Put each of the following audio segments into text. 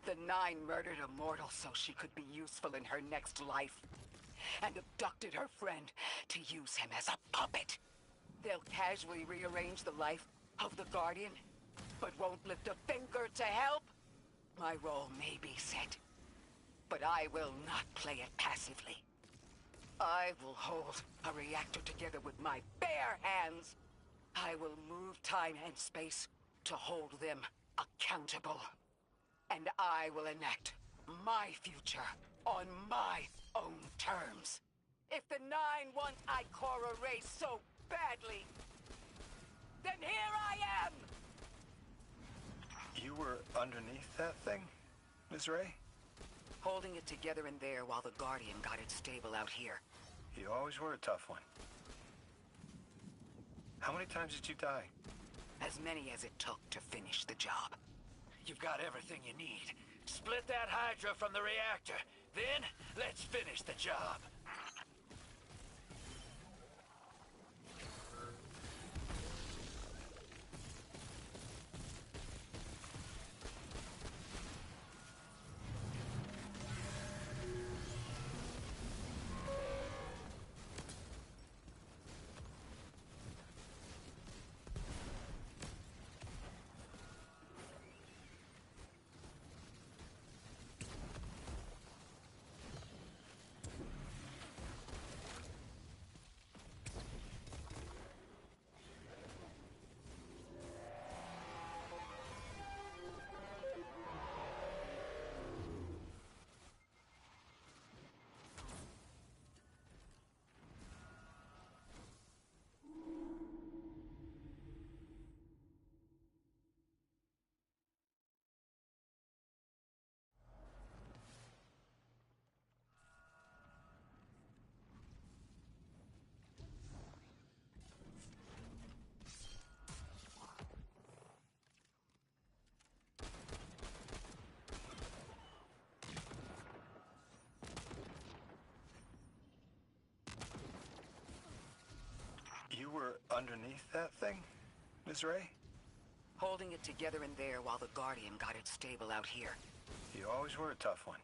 The Nine murdered a mortal so she could be useful in her next life, and abducted her friend to use him as a puppet. They'll casually rearrange the life of the Guardian, but won't lift a finger to help. My role may be set, but I will not play it passively. I will hold a reactor together with my bare hands. I will move time and space to hold them accountable. And I will enact my future on my own terms. If the Nine want Ikora raised so badly, then here I am! You were underneath that thing, Ms. Ray? Holding it together in there while the Guardian got it stable out here. You always were a tough one. How many times did you die? As many as it took to finish the job. You've got everything you need. Split that Hydra from the reactor. Then, let's finish the job. You were underneath that thing, Ms. Ray? Holding it together in there while the Guardian got it stable out here. You always were a tough one.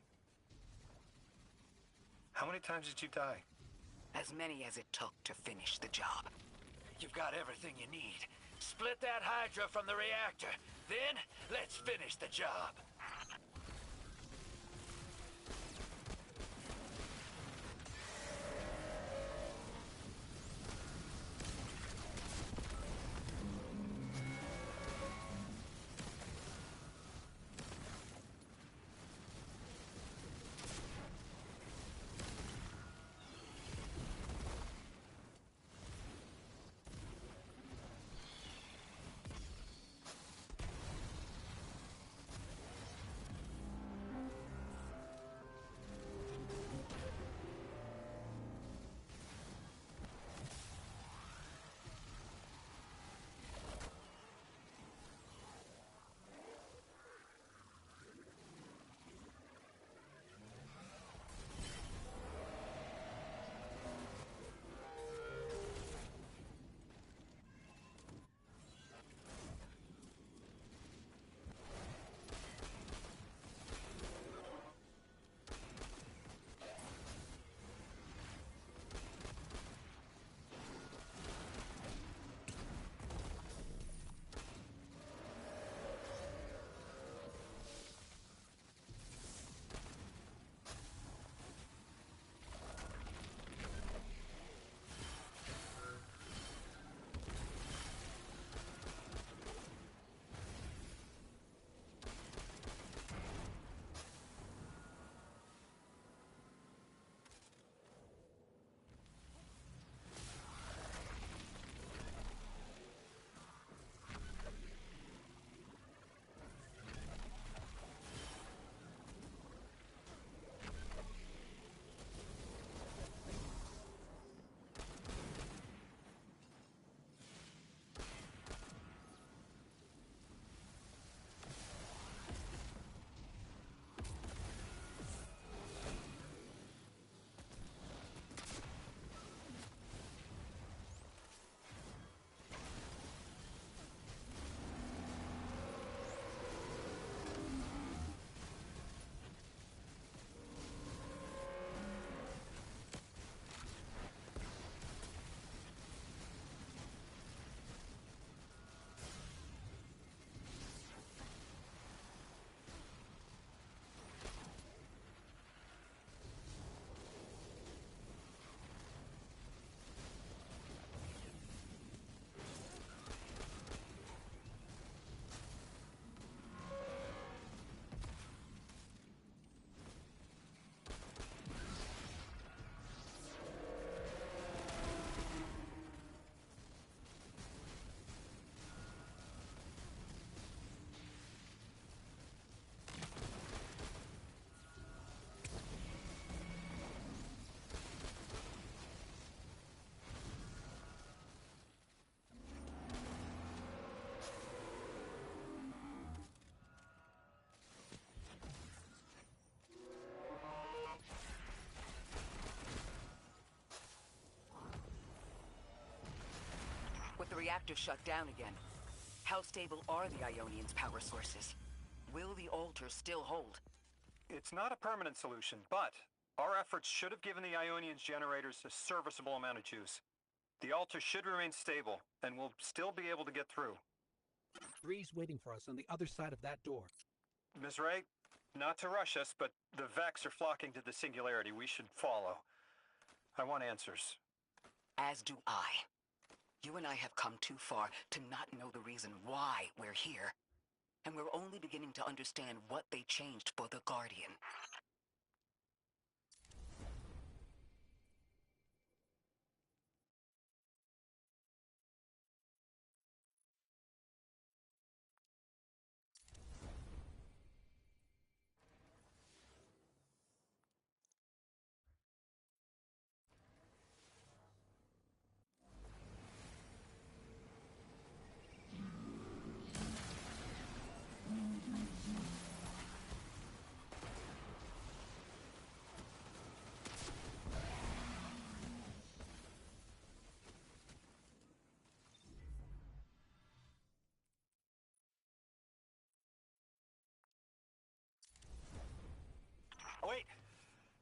How many times did you die? As many as it took to finish the job. You've got everything you need. Split that Hydra from the reactor. Then, let's finish the job. reactor shut down again. How stable are the Ionians' power sources? Will the altar still hold? It's not a permanent solution, but our efforts should have given the Ionians generators a serviceable amount of juice. The altar should remain stable, and we'll still be able to get through. Three's waiting for us on the other side of that door. Ms. Ray, not to rush us, but the Vex are flocking to the singularity. We should follow. I want answers. As do I. You and I have come too far to not know the reason why we're here. And we're only beginning to understand what they changed for the Guardian.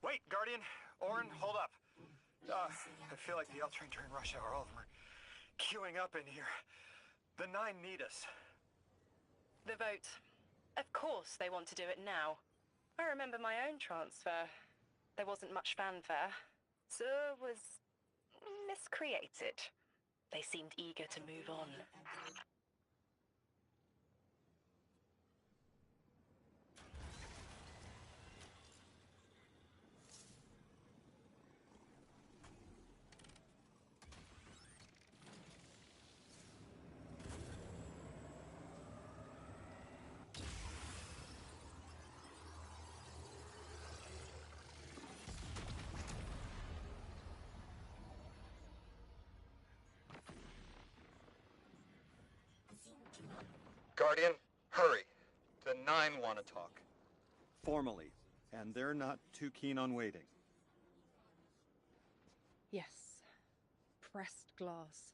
Wait, Guardian. Orin, hold up. I feel like the L train during rush hour. All of them are queuing up in here. The Nine need us. The vote. Of course they want to do it now. I remember my own transfer. There wasn't much fanfare. So was miscreated. They seemed eager to move on. Guardian, hurry. The Nine want to talk. Formally, and they're not too keen on waiting. Yes. Pressed glass.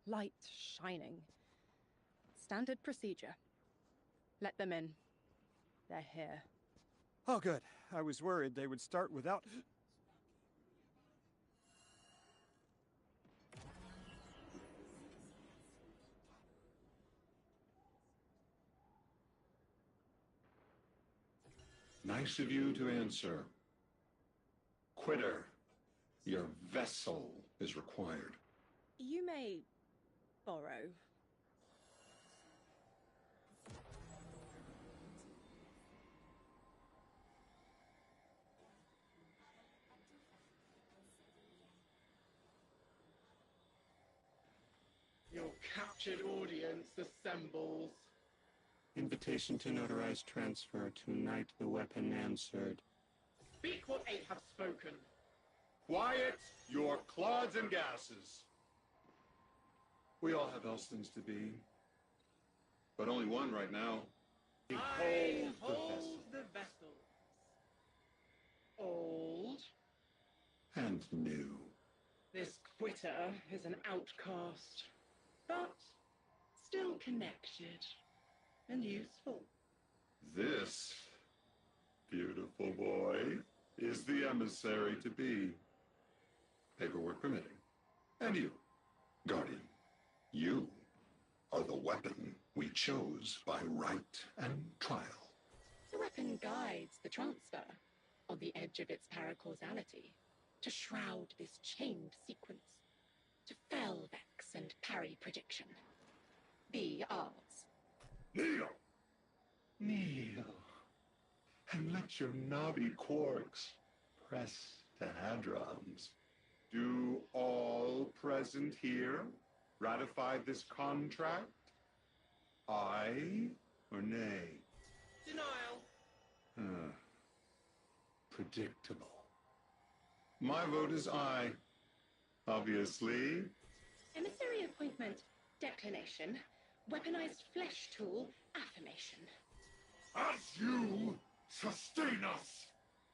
Light shining. Standard procedure. Let them in. They're here. Oh, good. I was worried they would start without... Nice of you to answer. Quitter, your vessel is required. You may borrow. Your captured audience assembles. Invitation to notarize transfer. Tonight the weapon answered. Speak what eight have spoken. Quiet your clods and gases. We all have else things to be. But only one right now. I hold the vessels. Old. And new. This quitter is an outcast, but still connected and useful. This beautiful boy is the emissary to be. Paperwork permitting. And you, Guardian, you are the weapon we chose by right and trial. The weapon guides the transfer on the edge of its paracausality to shroud this chained sequence, to fell Vex and parry prediction. Be ours. Kneel! Kneel. And let your knobby quarks press to hadrons. Do all present here ratify this contract? Aye or nay? Denial. Predictable. My vote is aye. Obviously. Emissary appointment, declination. Weaponized flesh tool, affirmation. As you sustain us,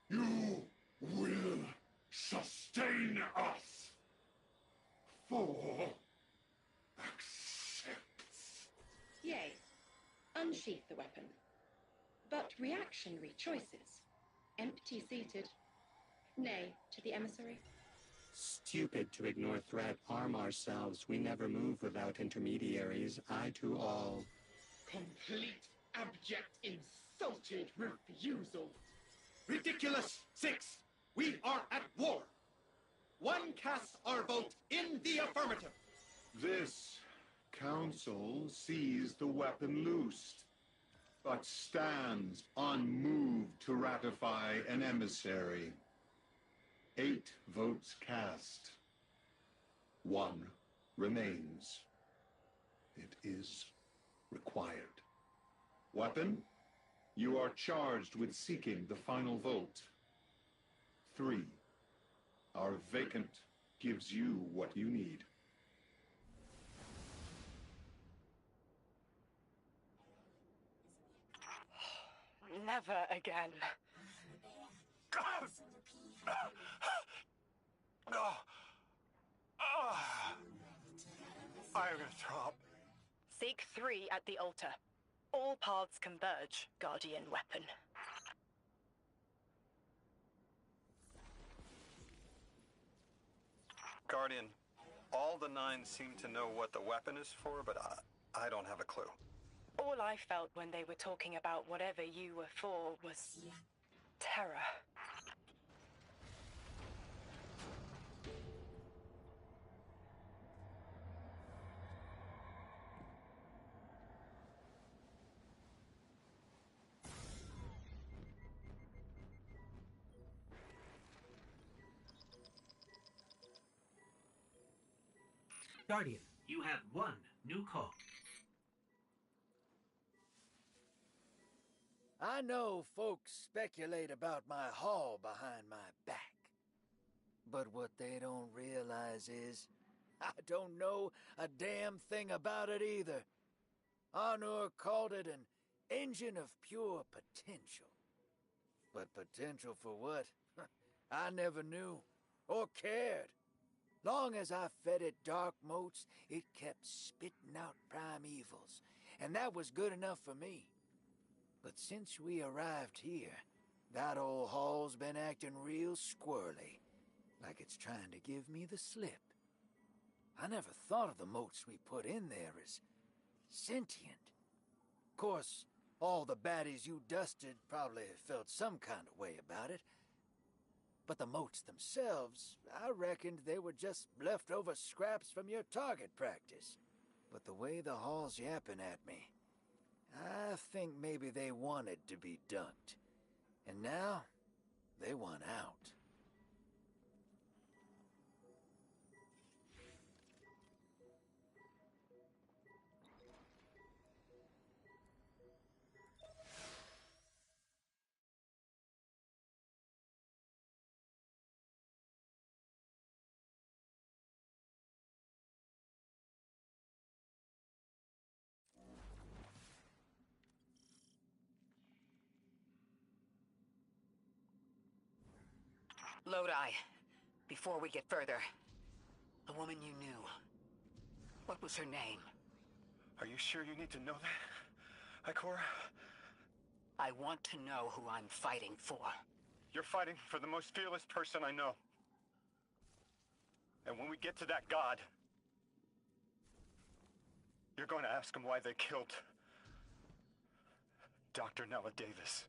you will sustain us. For unsheath the weapon. But reactionary choices, empty-seated, nay to the emissary. Stupid to ignore threat, arm ourselves. We never move without intermediaries, eye to all. Complete, abject, insulted refusal. Ridiculous! 6! We are at war! One casts our vote in the affirmative. This council sees the weapon loosed, but stands unmoved to ratify an emissary. 8 votes cast. 1 remains. It is required. Weapon, you are charged with seeking the final vote. 3. Our vacant gives you what you need. Never again. I'm gonna throw up. Seek 3 at the altar. All paths converge, Guardian Weapon. Guardian, all the 9 seem to know what the weapon is for, but I don't have a clue. All I felt when they were talking about whatever you were for was terror. Guardian, you have 1 new call. I know folks speculate about my haul behind my back. But what they don't realize is, I don't know a damn thing about it either. Arnor called it an engine of pure potential. But potential for what? I never knew, or cared. Long as I fed it dark motes, it kept spitting out primevals, and that was good enough for me. But since we arrived here, that old hall's been acting real squirrely, like it's trying to give me the slip. I never thought of the motes we put in there as sentient. Of course, all the baddies you dusted probably felt some kind of way about it. But the motes themselves, I reckoned they were just leftover scraps from your target practice. But the way the hall's yapping at me, I think maybe they wanted to be dunked. And now, they want out. Lodi, before we get further, the woman you knew, what was her name? Are you sure you need to know that, Ikora? I want to know who I'm fighting for. You're fighting for the most fearless person I know. And when we get to that god, you're going to ask him why they killed Dr. Nella Davis.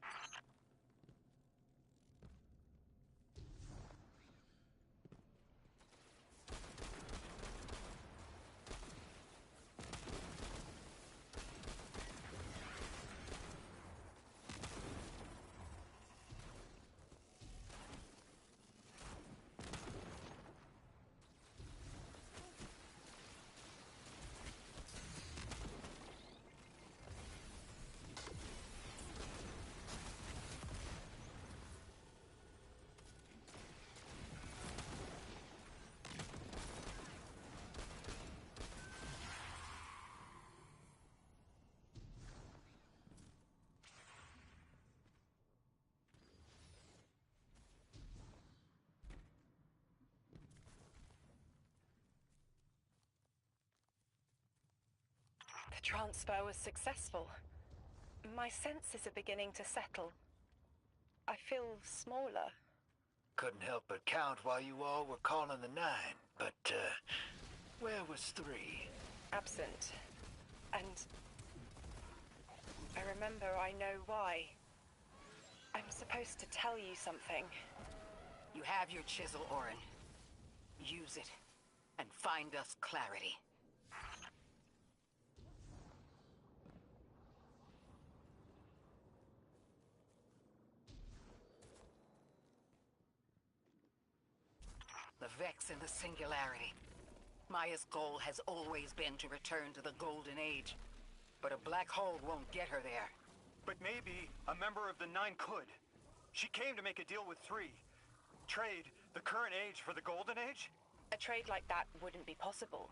The transfer was successful. My senses are beginning to settle. I feel smaller. Couldn't help but count while you all were calling the 9, but, where was 3? Absent. And I remember I know why. I'm supposed to tell you something. You have your chisel, Orin. Use it, and find us clarity. The Vex and the Singularity. Maya's goal has always been to return to the Golden Age. But a black hole won't get her there. But maybe a member of the 9 could. She came to make a deal with 3. Trade the current age for the Golden Age? A trade like that wouldn't be possible.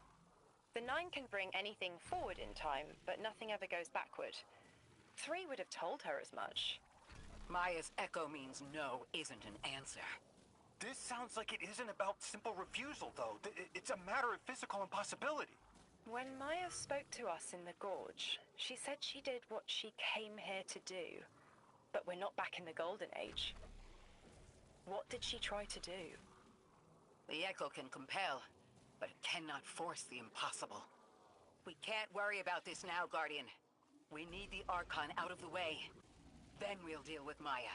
The 9 can bring anything forward in time, but nothing ever goes backward. 3 would have told her as much. Maya's echo means no isn't an answer. This sounds like it isn't about simple refusal, though. It's a matter of physical impossibility. When Maya spoke to us in the Gorge, she said she did what she came here to do. But we're not back in the Golden Age. What did she try to do? The echo can compel, but it cannot force the impossible. We can't worry about this now, Guardian. We need the Archon out of the way. Then we'll deal with Maya.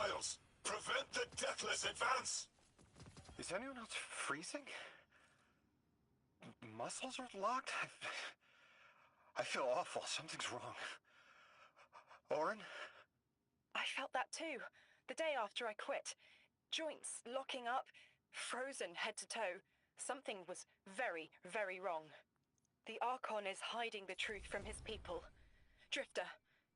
missiles! Prevent the deathless advance! Is anyone else freezing? Muscles are locked? I feel awful. Something's wrong. Orin? I felt that too. The day after I quit. Joints locking up, frozen head to toe. Something was very, very wrong. The Archon is hiding the truth from his people. Drifter,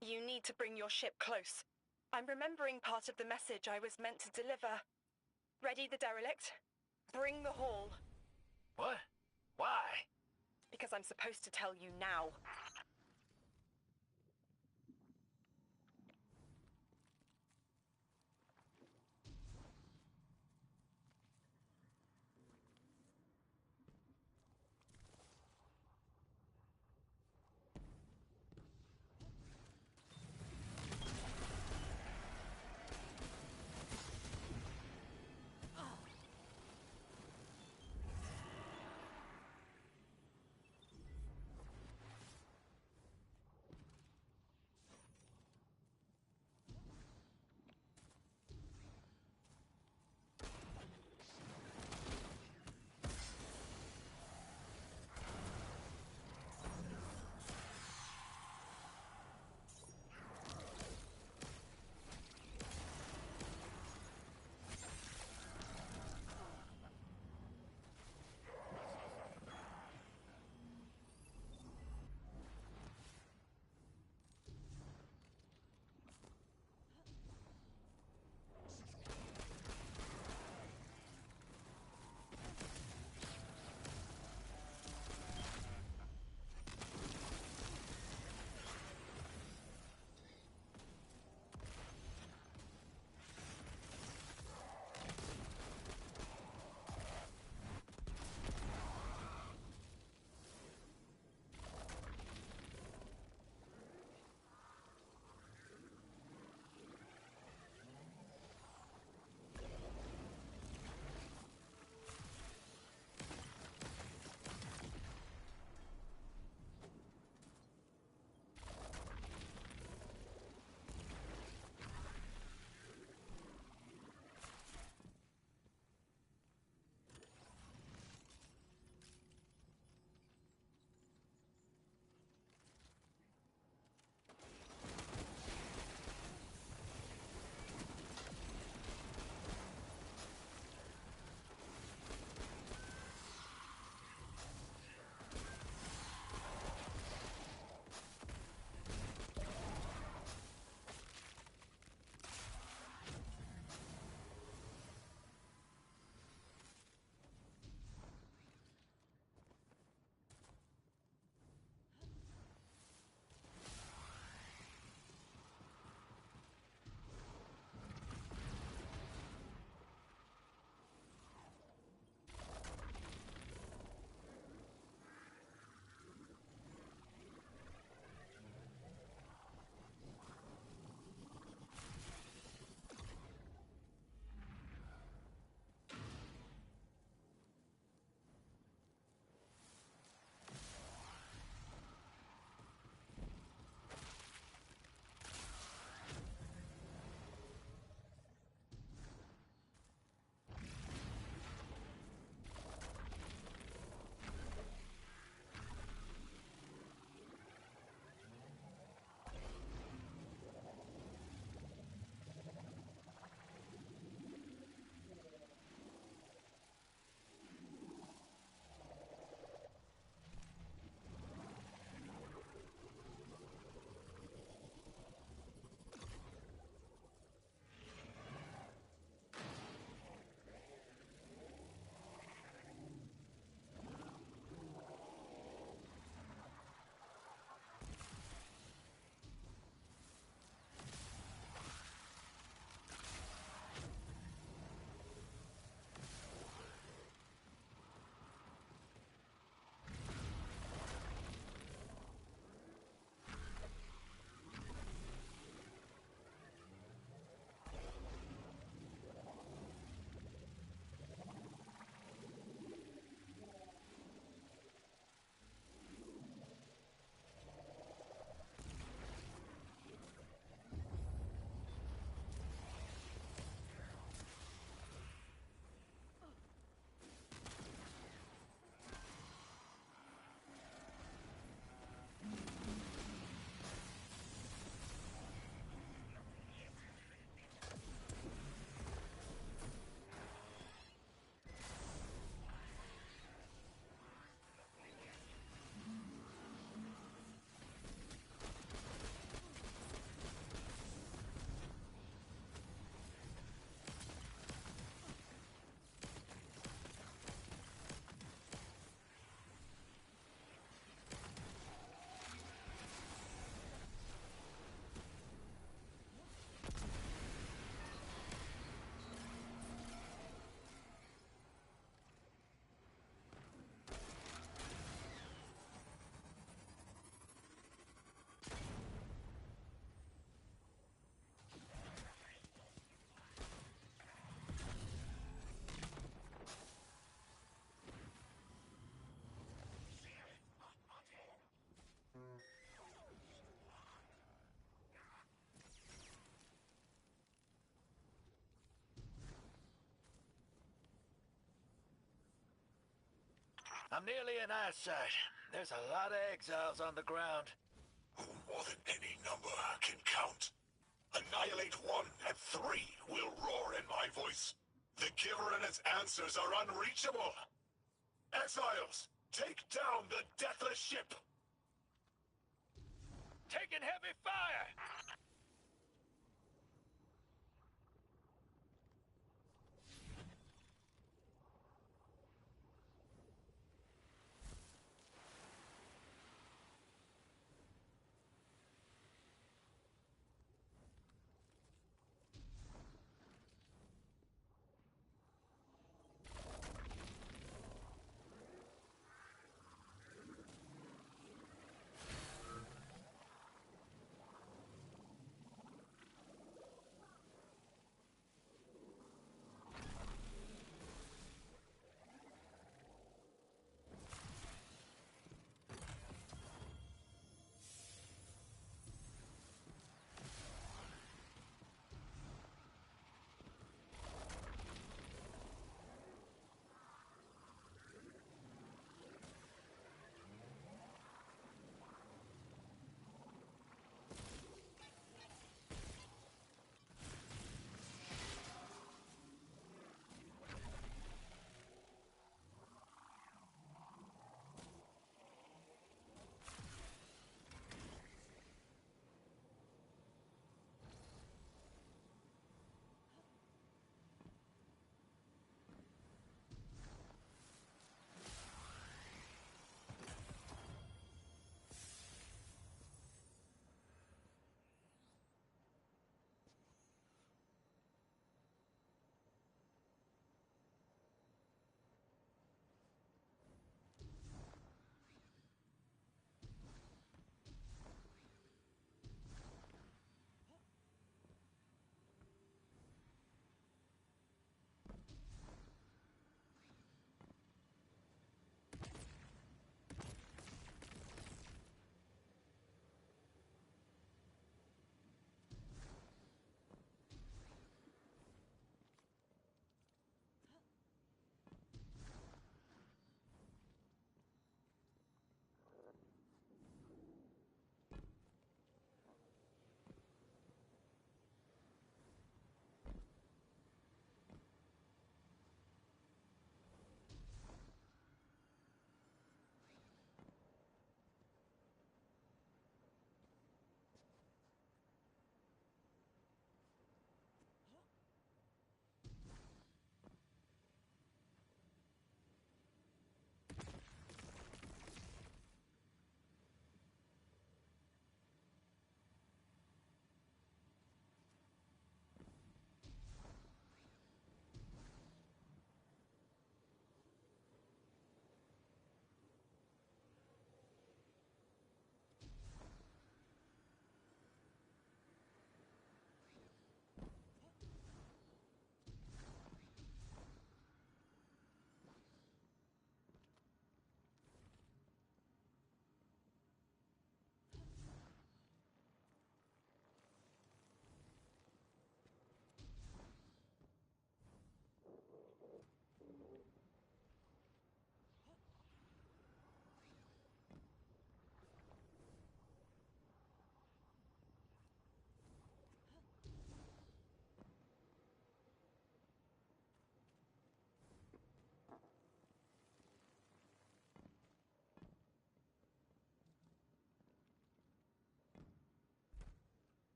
you need to bring your ship close. I'm remembering part of the message I was meant to deliver. Ready the derelict? Bring the haul. What? Why? Because I'm supposed to tell you now. I'm nearly in eyesight. There's a lot of exiles on the ground. Who more than any number can count? Annihilate 1 and 3 will roar in my voice. The Giver and its answers are unreachable. Exiles, take down the deathless ship! Taking heavy fire!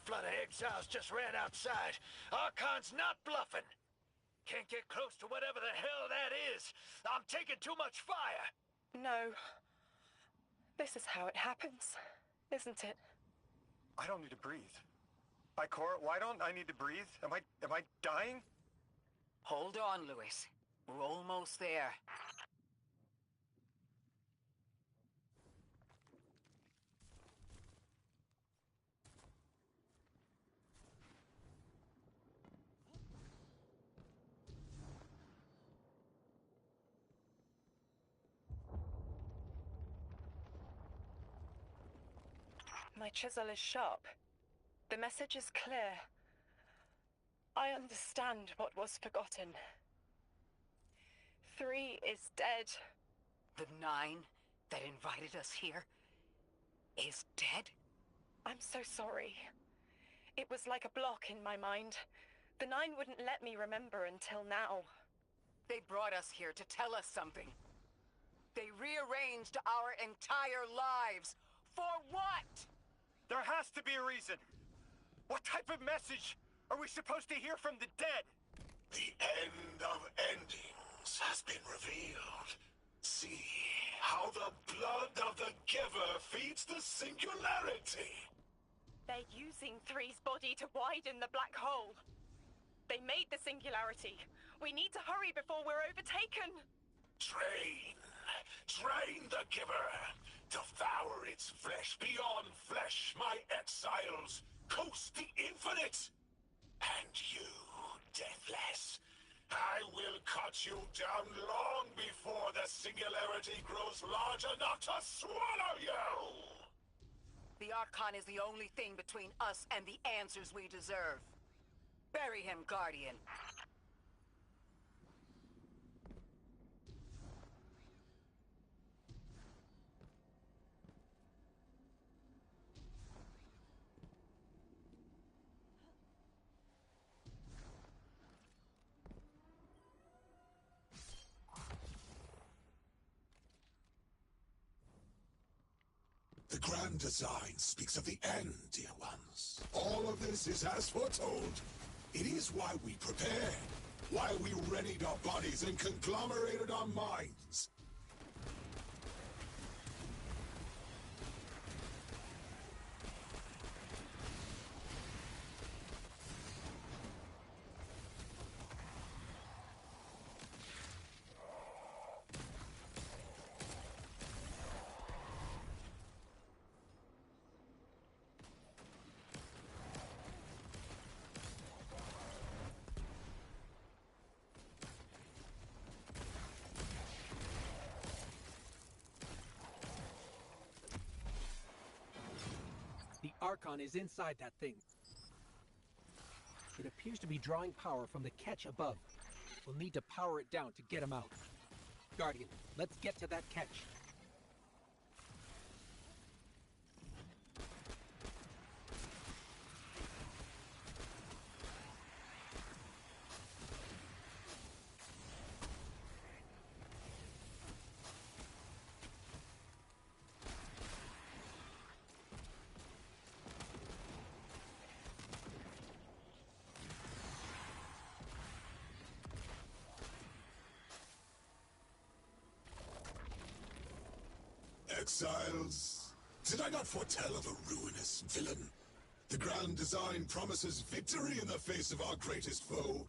flood of exiles just ran outside. Archon's not bluffing. Can't get close to whatever the hell that is. I'm taking too much fire. No. This is how it happens, isn't it? I don't need to breathe. Ikora, why don't I need to breathe? Am I dying? Hold on, Lewis. We're almost there. My chisel is sharp. The message is clear. I understand what was forgotten. 3 is dead. The 9 that invited us here is dead? I'm so sorry. It was like a block in my mind. The 9 wouldn't let me remember until now. They brought us here to tell us something. They rearranged our entire lives. For what? There has to be a reason. What type of message are we supposed to hear from the dead? The end of endings has been revealed. See how the blood of the giver feeds the singularity. They're using 3's body to widen the black hole. They made the singularity. We need to hurry before we're overtaken. Train the giver. Devour its flesh beyond flesh, my exiles. Coast the infinite. And you, Deathless, I will cut you down long before the singularity grows large enough to swallow you! The Archon is the only thing between us and the answers we deserve. Bury him, Guardian. The grand design speaks of the end, dear ones. All of this is as foretold. It is why we prepared, why we readied our bodies and conglomerated our minds. The Archon is inside that thing. It appears to be drawing power from the catch above. We'll need to power it down to get him out. Guardian, let's get to that catch. Exiles, did I not foretell of a ruinous villain? The grand design promises victory in the face of our greatest foe.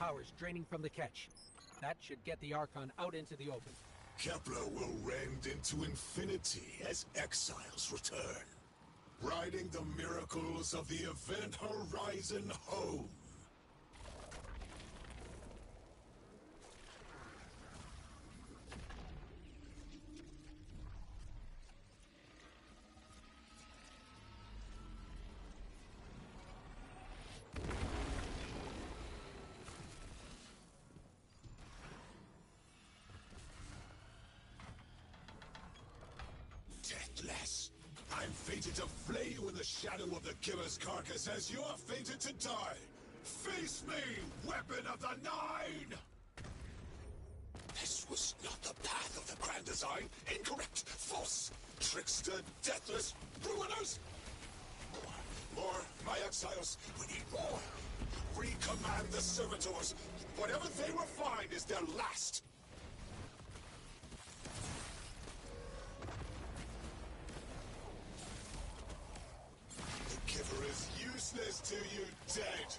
powers draining from the catch. That should get the Archon out into the open. Kepler will rend into infinity as exiles return, riding the miracles of the event horizon home. Deathless, I'm fated to flay you in the shadow of the killer's carcass as you're fated to die. Face me, weapon of the Nine! This was not the path of the Grand Design. Incorrect, false, trickster, deathless, ruiners! More, my exiles, we need more. Recommand the servitors. Whatever they refine is their last. The Giver is useless to you, dead.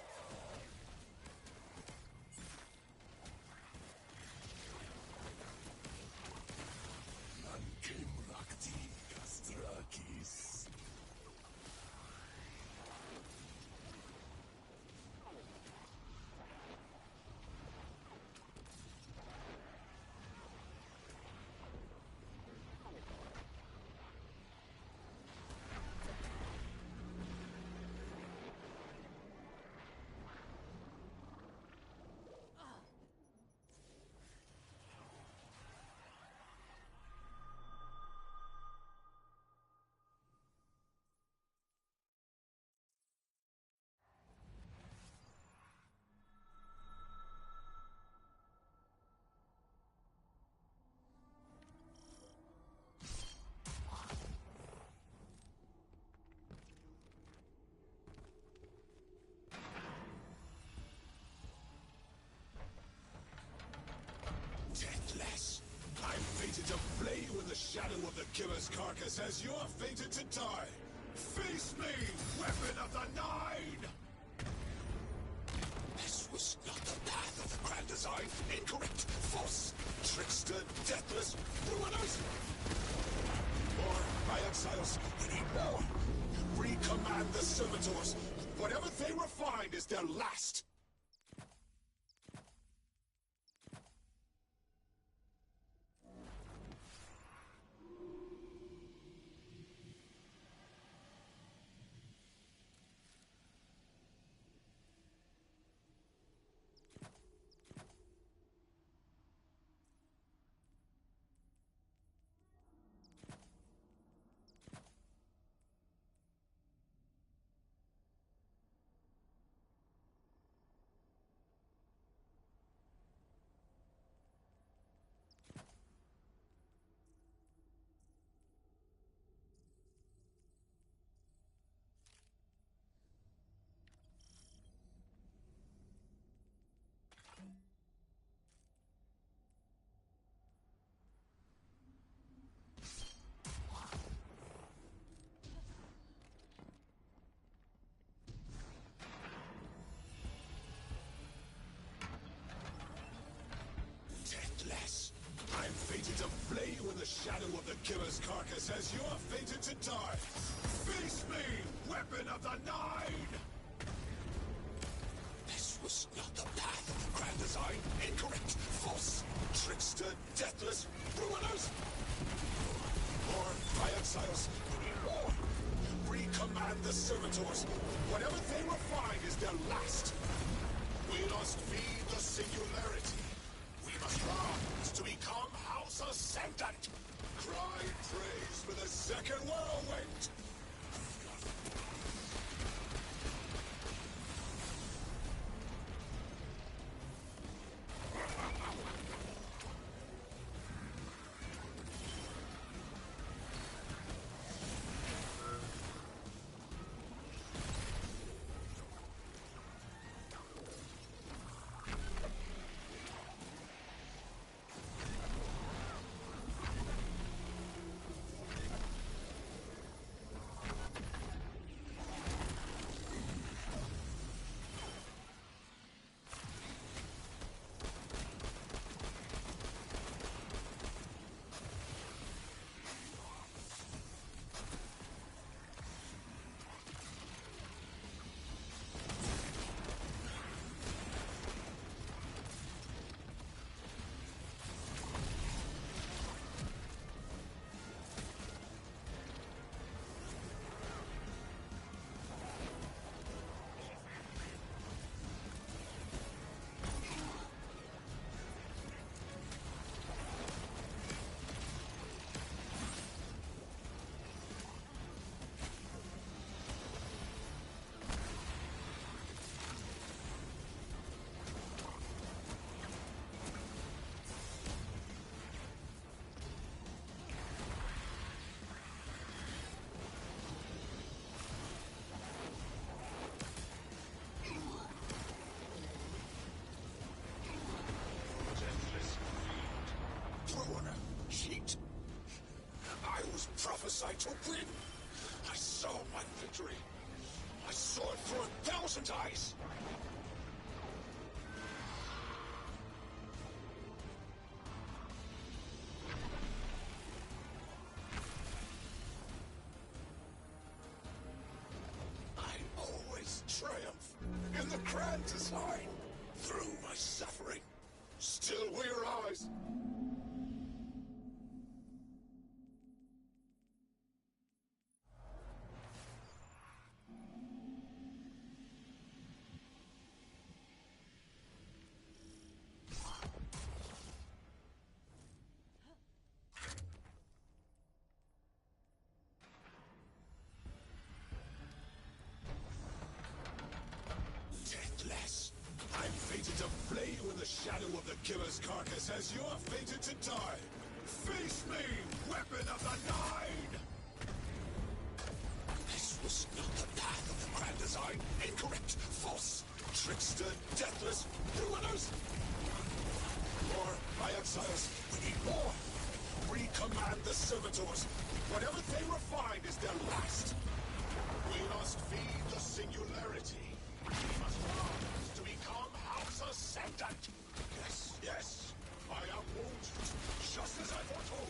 Deathless, I'm fated to flay you in the shadow of the killer's carcass as you're fated to die. Face me, weapon of the Nine! This was not the path of the Grand Design. Incorrect, false, trickster, deathless, ruiners! More, my exiles, we need more. Recommand the servitors. Whatever they refine is their last. Deathless, I'm fated to flay you in the shadow of the killer's carcass as you're fated to die. Face me, weapon of the Nine! This was not the path of the Grand Design. Incorrect, false, trickster, deathless, ruiners! More, my exiles, we need more. Recommand the servitors. Whatever they refine is their last. We must feed the singularity. We must rise to become House Ascendant. Cry praise for the second whirlwind. to win. I saw my victory. I saw it through 1,000 eyes. I always triumph in the grand design. Through my suffering, still we rise. Deathless. I'm fated to flay you in the shadow of the killer's carcass as you're fated to die. Face me, weapon of the Nine! This was not the path of the grand design. Incorrect, false, trickster, deathless, ruiners. More, my exiles, we need more. Recommand the servitors. Whatever they refine is their last. We must feed the singularity. We must rise to become House Ascendant. Yes, yes, I am wounded, just as I foretold.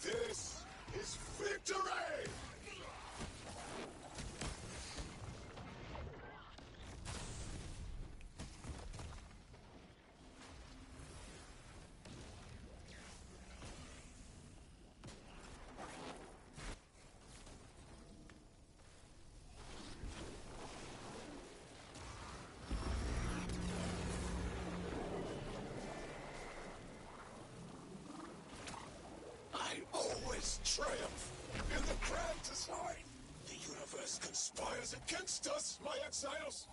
This is victory! I always triumph in the grand design. The universe conspires against us, my exiles.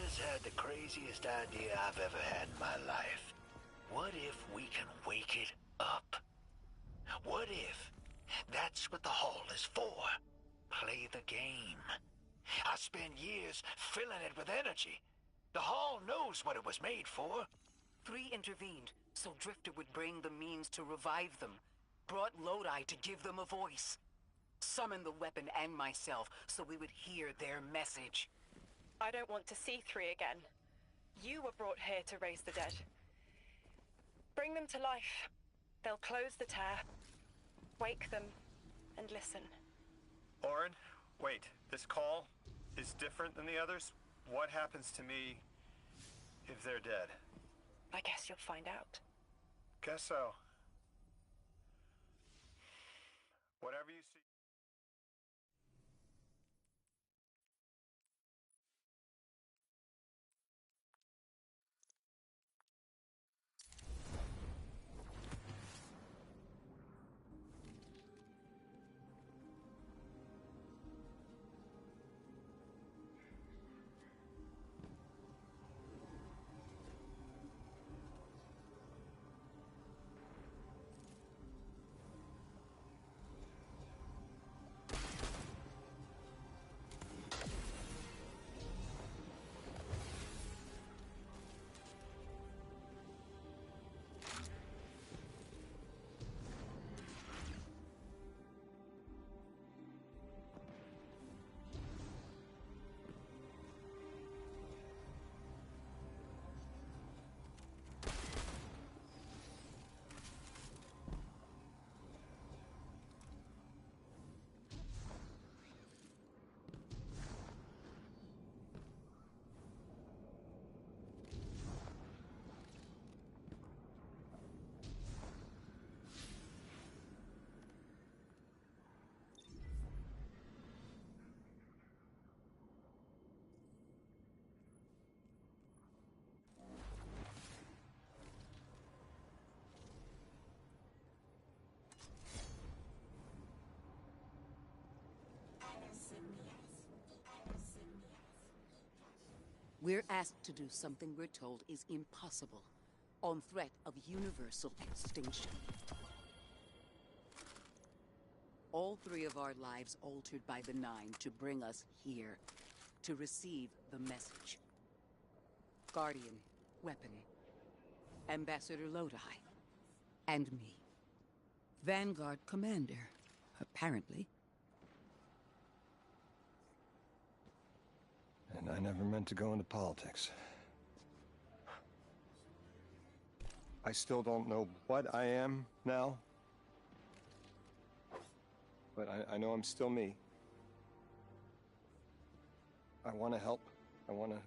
just had the craziest idea I've ever had in my life. What if we can wake it up? What if that's what the hall is for? Play the game. I spent years filling it with energy. The hall knows what it was made for. 3 intervened, so Drifter would bring the means to revive them. Brought Lodi to give them a voice. Summoned the weapon and myself, so we would hear their message. I don't want to see 3 again. You were brought here to raise the dead. Bring them to life. They'll close the tear, wake them, and listen. Orin, wait. This call is different than the others? What happens to me if they're dead? I guess you'll find out. Guess so. Whatever you see. We're asked to do something we're told is impossible, on threat of universal extinction. All 3 of our lives altered by the Nine to bring us here, to receive the message. Guardian, weapon, Ambassador Lodi, and me. Vanguard commander, apparently. And I never meant to go into politics. I still don't know what I am now. But I know I'm still me. I want to help. I want to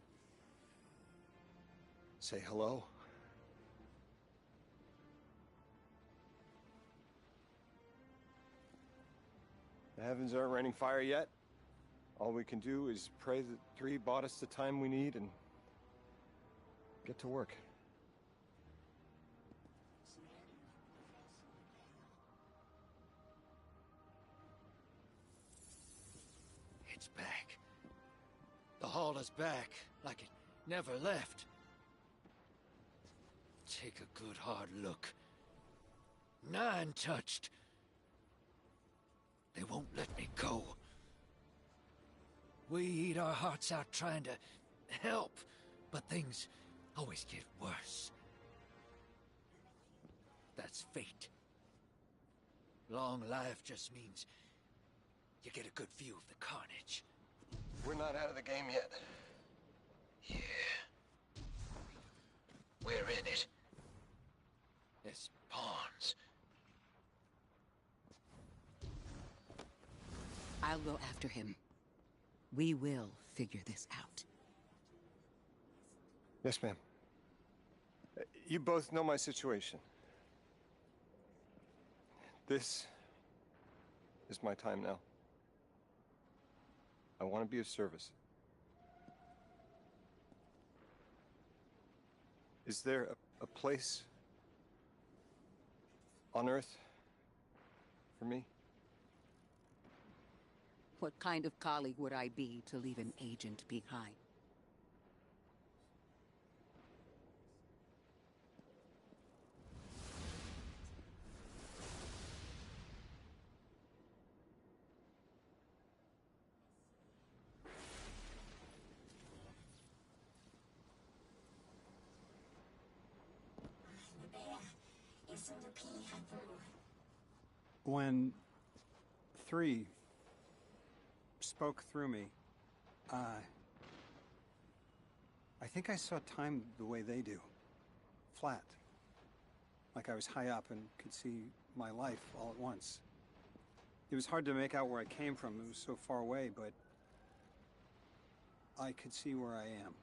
say hello. The heavens aren't raining fire yet. All we can do is pray that 3 bought us the time we need and get to work. It's back. The hall is back, like it never left. Take a good hard look. 9 touched. They won't let me go. We eat our hearts out trying to help, but things always get worse. That's fate. Long life just means you get a good view of the carnage. We're not out of the game yet. Yeah. We're in it. As pawns. I'll go after him. We will figure this out. Yes, ma'am. You both know my situation. This is my time now. I want to be of service. Is there a place on Earth for me? What kind of colleague would I be to leave an agent behind? When 3 spoke through me, I think I saw time the way they do. Flat. Like I was high up and could see my life all at once. It was hard to make out where I came from. It was so far away, but I could see where I am.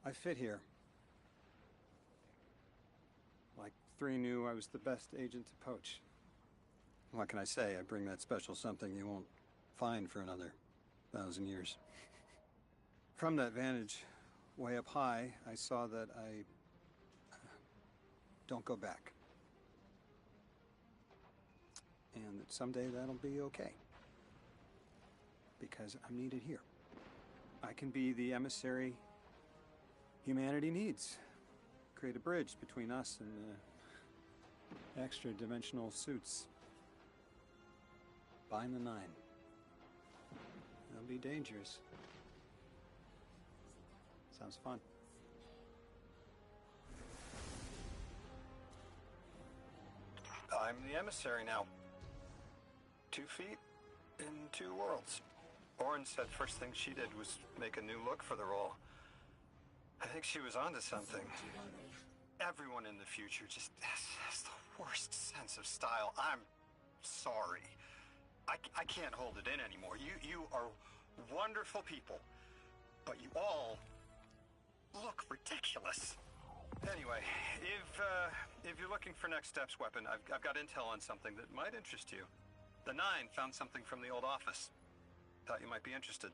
I fit here. Like 3 knew I was the best agent to poach. What can I say? I bring that special something you won't find for another 1,000 years. From that vantage, way up high, I saw that I don't go back. And that someday that'll be okay. Because I'm needed here. I can be the emissary humanity needs. Create a bridge between us and the extra-dimensional suits. Bind the 9. It'll be dangerous. Sounds fun. I'm the emissary now. 2 feet in 2 worlds. Orin said first thing she did was make a new look for the role. I think she was onto something. Everyone in the future just has the worst sense of style. I'm sorry. I can't hold it in anymore. You are wonderful people, but you all look ridiculous. Anyway, if you're looking for next steps, Weapon, I've got intel on something that might interest you. The 9 found something from the old office. Thought you might be interested.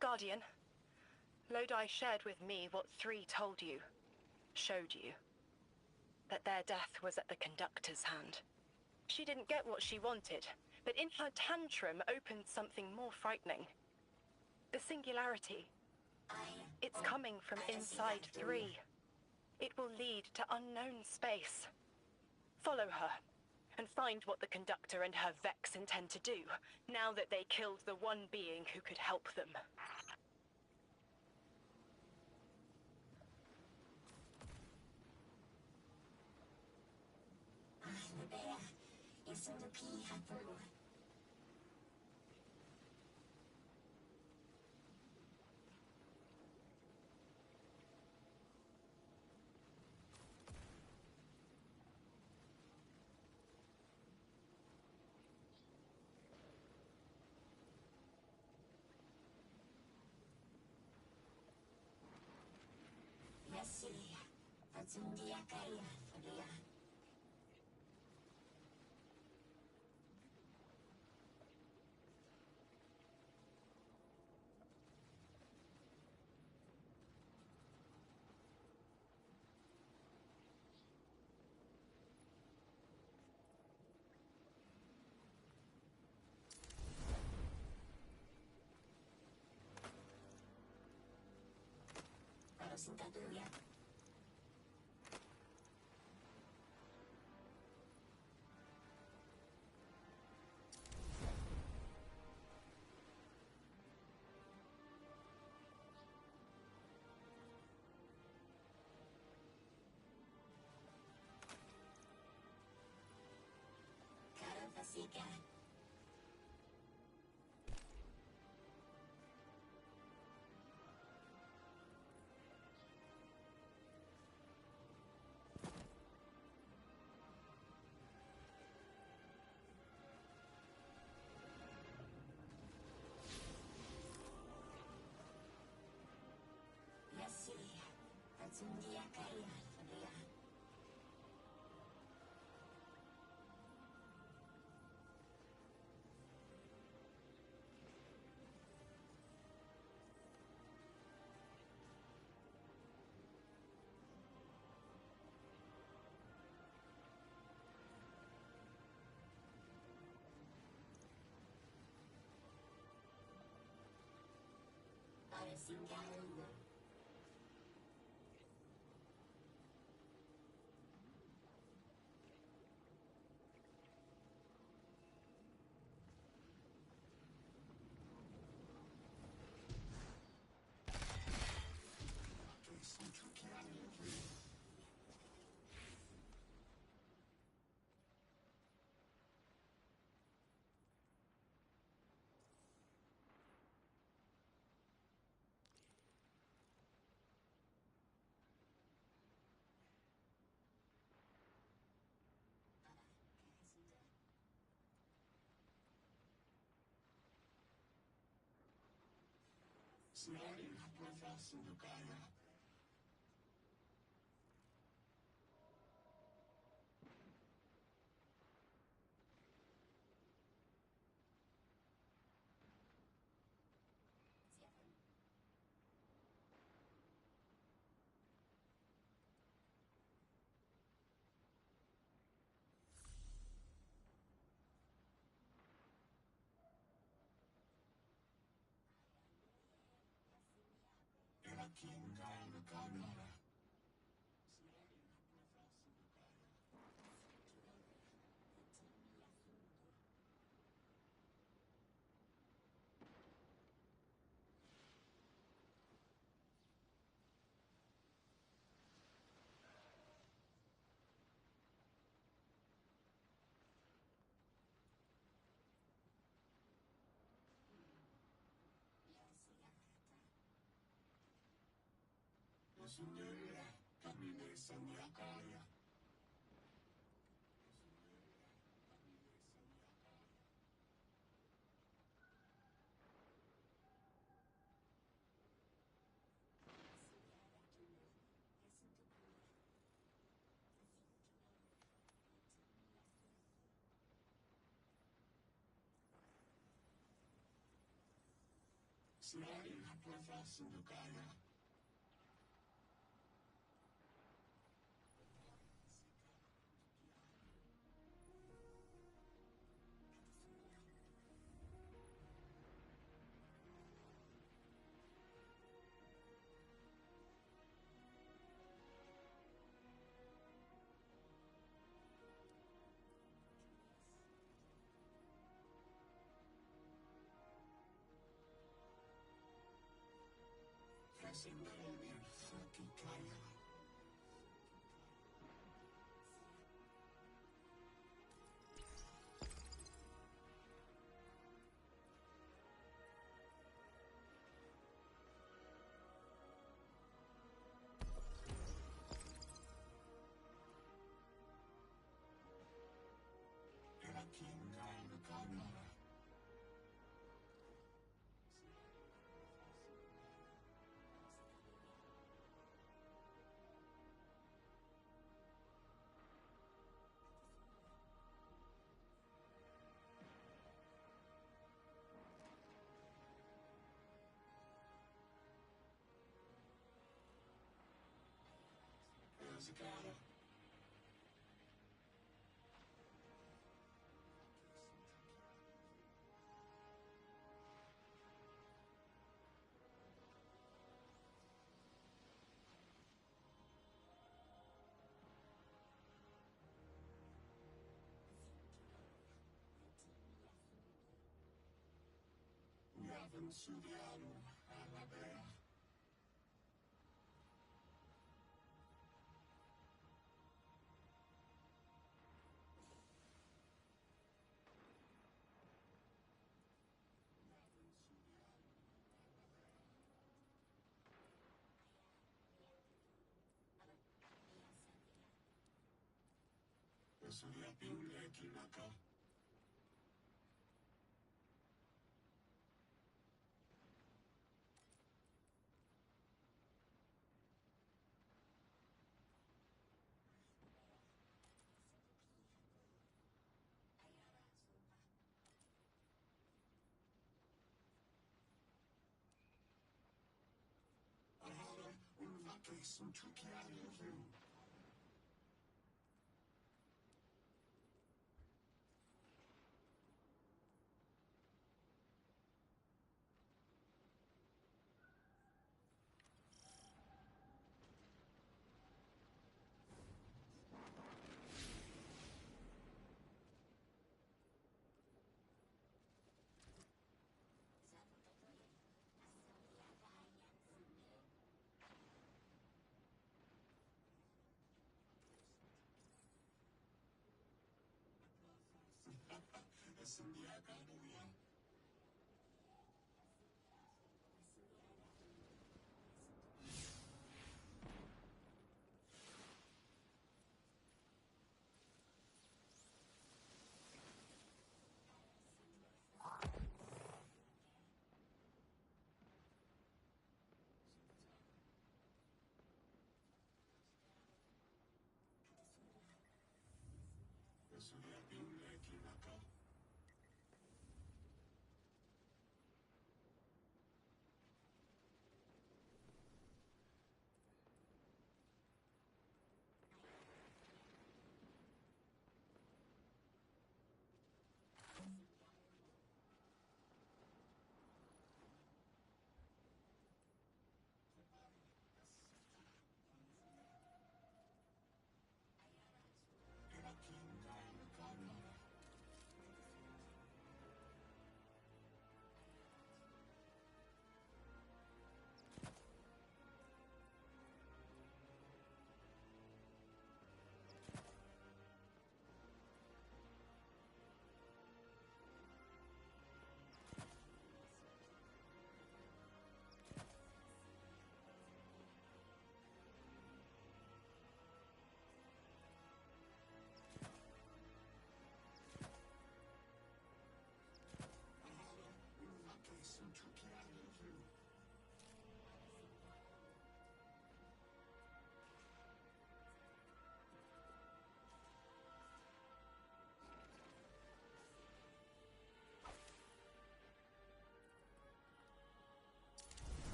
Guardian, Lodi shared with me what 3 told you, showed you. That their death was at the conductor's hand. She didn't get what she wanted, but in her tantrum opened something more frightening. The singularity. It's coming from inside 3. It will lead to unknown space. Follow her, and find what the conductor and her Vex intend to do, now that they killed the one being who could help them.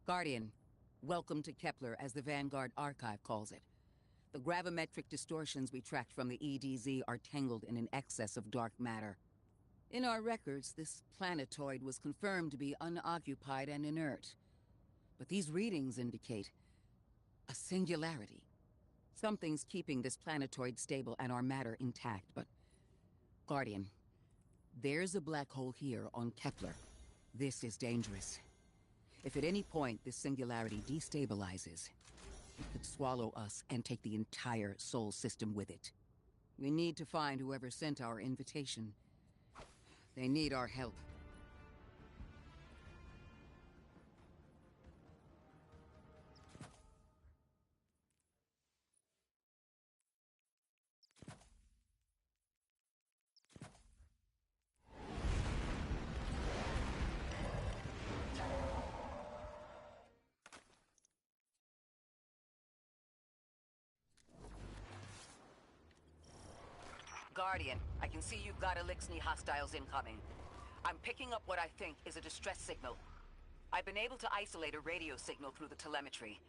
Guardian, welcome to Kepler, as the Vanguard Archive calls it. The gravimetric distortions we tracked from the EDZ are tangled in an excess of dark matter. In our records, this planetoid was confirmed to be unoccupied and inert. But these readings indicate a singularity. Something's keeping this planetoid stable and our matter intact, but... Guardian, there's a black hole here on Kepler. This is dangerous. If at any point this singularity destabilizes, it could swallow us and take the entire Sol system with it. We need to find whoever sent our invitation. They need our help. Guardian, I can see you've got Elixni hostiles incoming. I'm picking up what I think is a distress signal. I've been able to isolate a radio signal through the telemetry.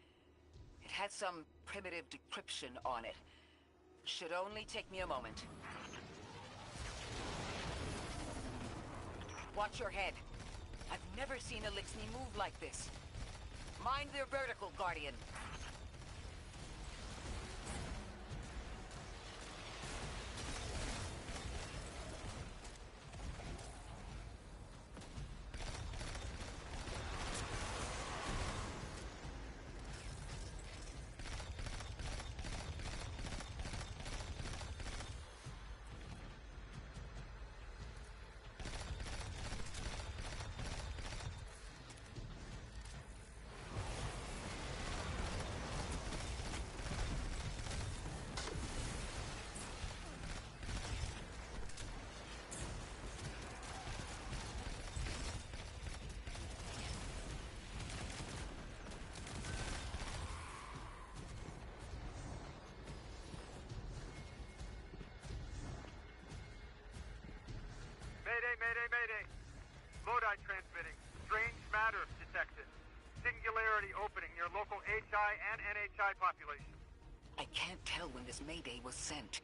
It had some primitive decryption on it. Should only take me a moment. Watch your head. I've never seen Elixni move like this. Mind their vertical, Guardian. Mayday! Lodi transmitting. Strange matter detected. Singularity opening near local HI and NHI population. I can't tell when this Mayday was sent.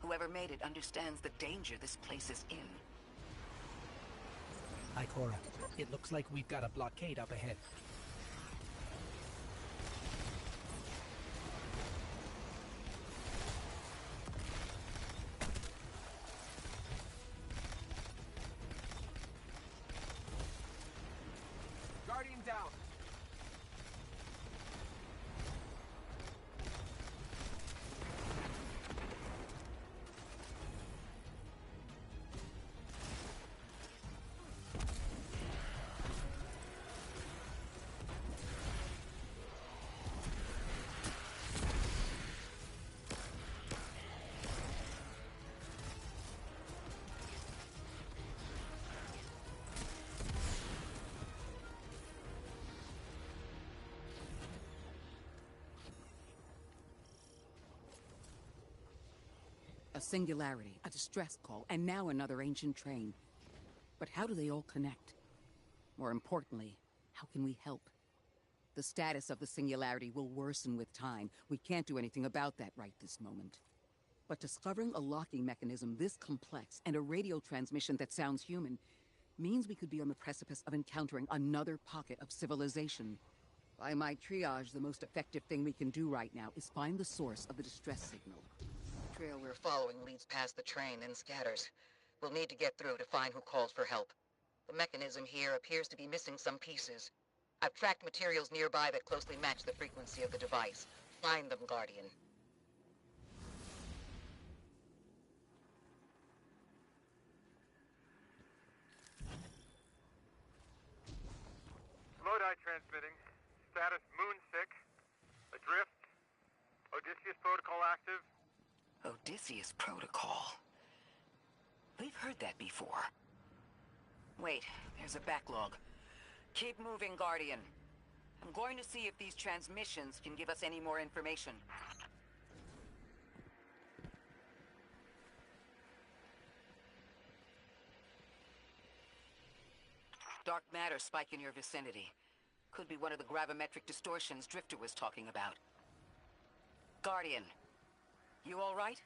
Whoever made it understands the danger this place is in. Hi, Cora. It looks like we've got a blockade up ahead. Guardian down. A singularity, a distress call, and now another ancient train. But how do they all connect? More importantly, how can we help? The status of the singularity will worsen with time. We can't do anything about that right this moment. But discovering a locking mechanism this complex and a radio transmission that sounds human means we could be on the precipice of encountering another pocket of civilization. By my triage, the most effective thing we can do right now is find the source of the distress signal. The trail we're following leads past the train, then scatters. We'll need to get through to find who calls for help. The mechanism here appears to be missing some pieces. I've tracked materials nearby that closely match the frequency of the device. Find them, Guardian. Lodi transmitting. Status moonsick. Adrift. Odysseus protocol active. Odysseus protocol. We've heard that before. Wait, there's a backlog. Keep moving, Guardian. I'm going to see if these transmissions can give us any more information. Dark matter spike in your vicinity. Could be one of the gravimetric distortions Drifter was talking about. Guardian, you all right?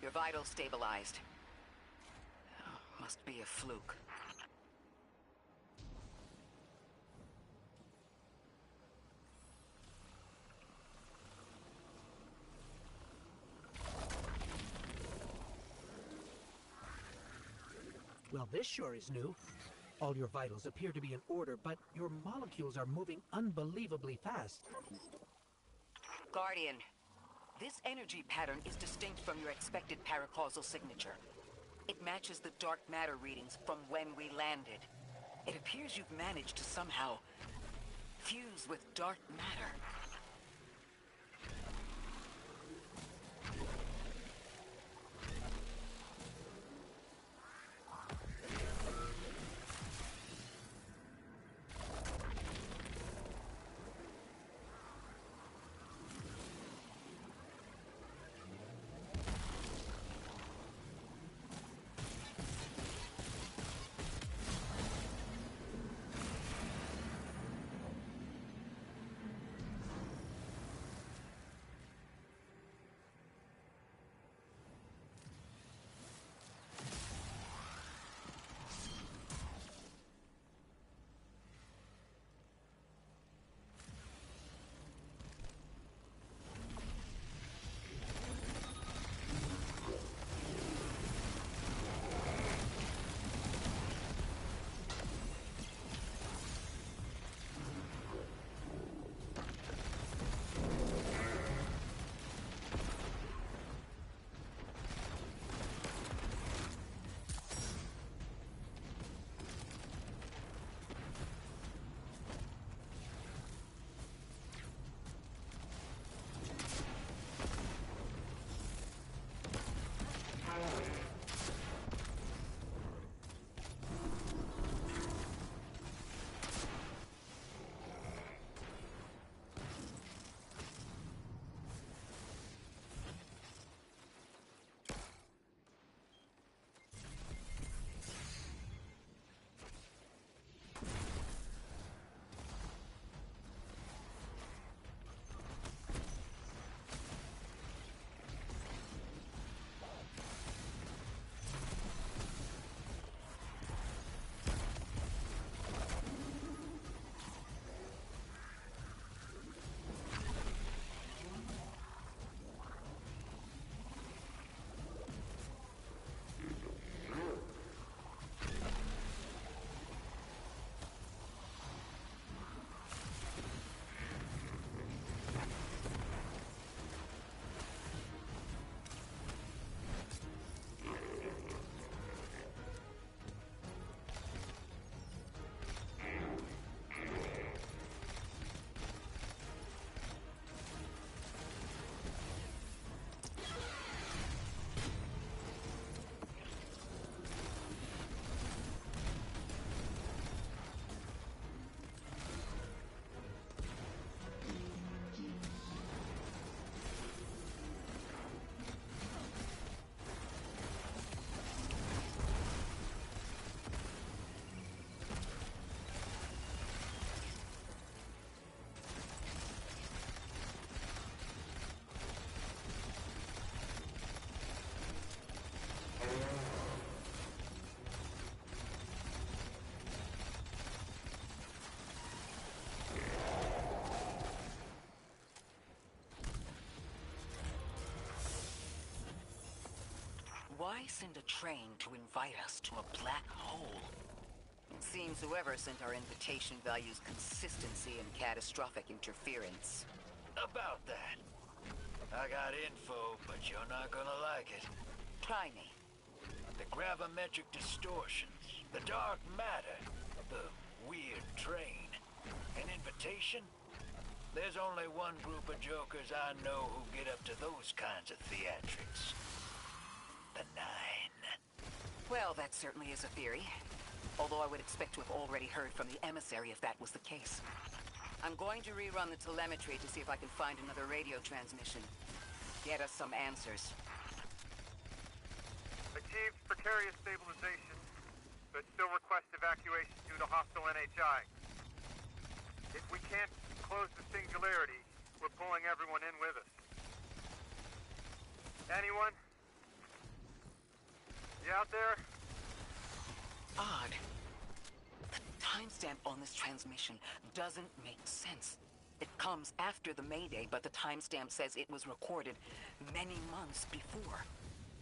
Your vitals stabilized. Oh, must be a fluke. Well, this sure is new. All your vitals appear to be in order, but your molecules are moving unbelievably fast. Guardian, this energy pattern is distinct from your expected paracausal signature. It matches the dark matter readings from when we landed. It appears you've managed to somehow fuse with dark matter. why send a train to invite us to a black hole? It seems whoever sent our invitation values consistency and catastrophic interference. About that. I got info, but you're not gonna like it. Try me. The gravimetric distortions, the dark matter, the weird train. An invitation? There's only one group of jokers I know who get up to those kinds of theatrics. The Nine. Well, that certainly is a theory. Although I would expect to have already heard from the emissary if that was the case. I'm going to rerun the telemetry to see if I can find another radio transmission. Get us some answers. Achieved precarious stabilization, but still request evacuation due to hostile NHI. If we can't close the singularity, we're pulling everyone in with us. Anyone? You out there? Odd. The timestamp on this transmission doesn't make sense. It comes after the Mayday, but the timestamp says it was recorded many months before.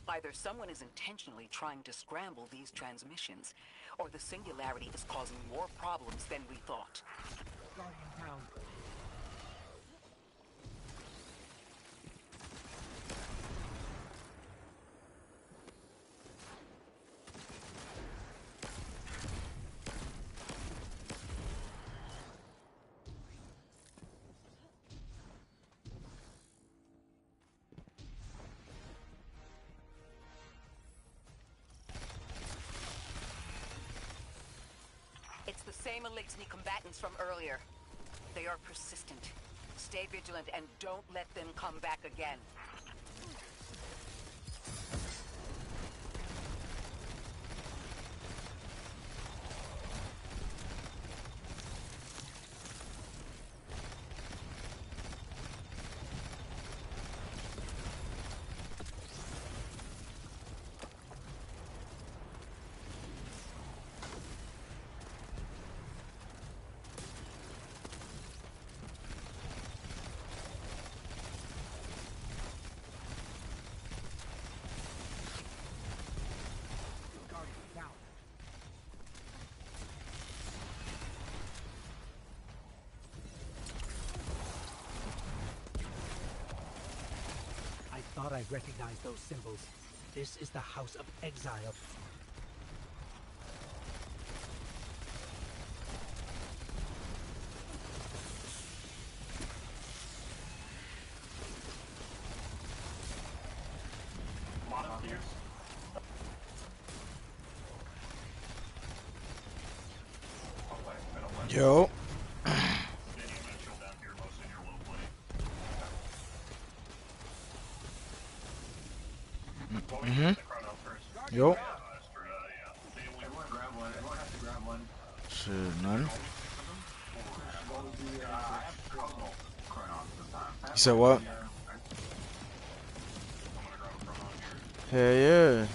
Either someone is intentionally trying to scramble these transmissions, or the singularity is causing more problems than we thought. Guardian down. It's the same Elixni combatants from earlier. They are persistent. Stay vigilant and don't let them come back again. Thought I recognized those symbols. This is the House of Exile. Yo. Yo. Shit, none. You said what? Hell yeah.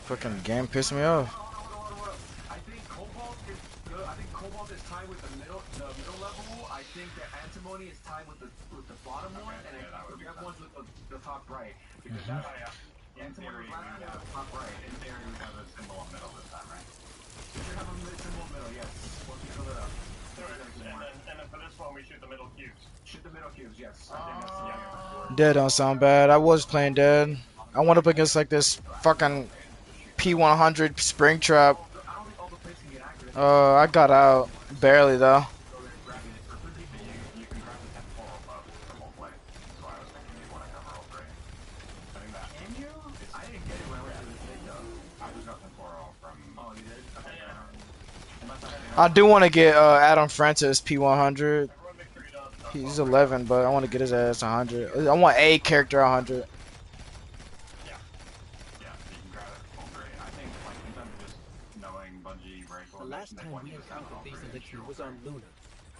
Fucking game pissed me off. I think Cobalt is good. I think Cobalt is tied with the middle level. I think that Antimony is tied with the bottom one, and I think the red one's with the top right. Because that's Antimony was last one, top right. In theory, we have a symbol in the middle this time, right? We should have a symbol in the middle, yes. Once we fill it up. And then for this one, we shoot the middle cubes. Shoot the middle cubes, yes. I think that's the Dead don't sound bad. I was playing dead. I went up against like this fucking P100 Springtrap. I got out barely though. I do want to get Adam Francis P100. He's 11, but I want to get his ass 100. I want a character 100. The last time we encountered these Elixir was on Luna.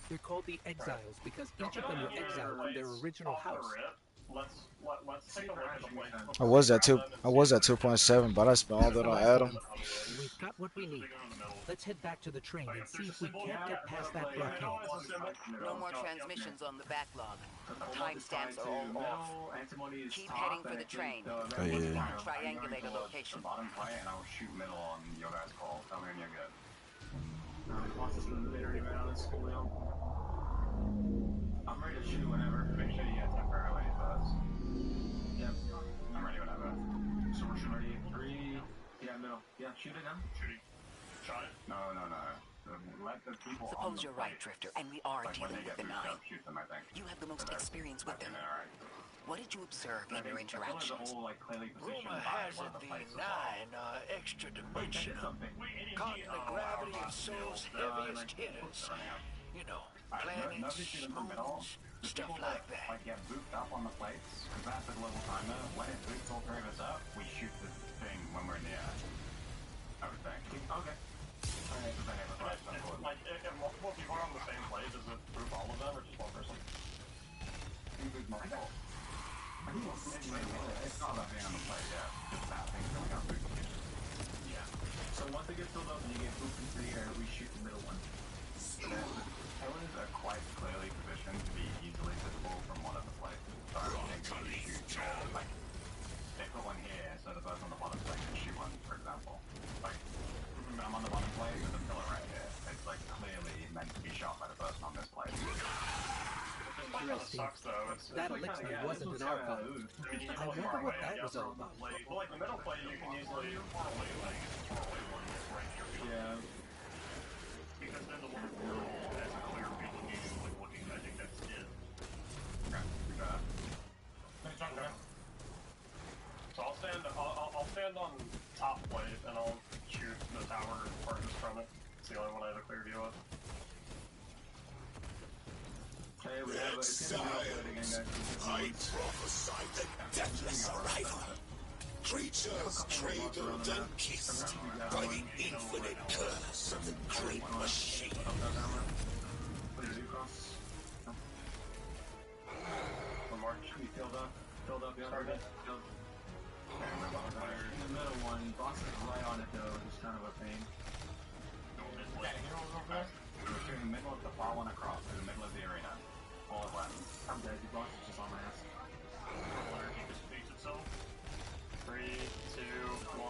They're called the Exiles because each of them were exiled from their original house. I was at 2.7, but I spent all that on Adam. We've Got what we need. Let's head back to the train and see if we can't get past that blockade. No more transmissions on the backlog. Timestamps are all off. Keep heading for the train. Oh, We yeah. can triangulate a location. Bottom right, and I'll shoot middle on your guys' call. Tell me when you're good. Once it's in the middle, right on this wheel. I'm ready to shoot whenever. Make sure you get temporarily first. Yep. I'm ready whenever. So we're shooting ready. 3. Yeah, middle. Yeah, shoot it now. Shooting. Shot it? No. Let the people. Suppose you're right, Drifter, and we are when dealing they with get the moved Nine. up, shoot them, I think. You have the most experience with them. Alright. What did you observe in your interactions? Rumor has it the Nine are extra-dimensional, caught in the gravity of Soul's heaviest hitters. You know, planets, moons, stuff like that. Like get booped up on the plates, because that's the global timer. When it boots all 3 of us up, we shoot the thing when we're in the air. I would think. Okay. Like, if multiple people are on the same plate, does it boop all of them, or just one person? You boop multiple. It's not about being on the plate, yeah. Just that thing going up. Yeah. So once it gets filled up and you get booped into the air, we shoot the middle one. The pillars are quite clearly positioned to be easily visible from one of the plates. So I don't think we shoot, like, they put one here, so the person on the bottom plate can shoot one, for example. Like, I'm on the bottom plate with a pillar right here. It's, like, clearly meant to be shot by the person on this plate. That elixir wasn't an Archon. I wonder what that was all about. Well, like the middle plate, you can easily yeah. Because then the one has a clear indication, like looking, I think that's it. Okay, we got it. So I'll stand on top plate and I'll shoot the tower farthest from it. It's the only one I have a clear view of. I prophesied the deathless arrival. Creatures cradled and kissed by the infinite curse of the great machine. Filled up, yeah. The middle one, boss is right on it though, it's kind of a pain. We're shooting the middle of the far one across, to the middle of the arena. All at once. I'm dead, the boss is just on my ass. Energy dissipates itself. 3, 2, 1.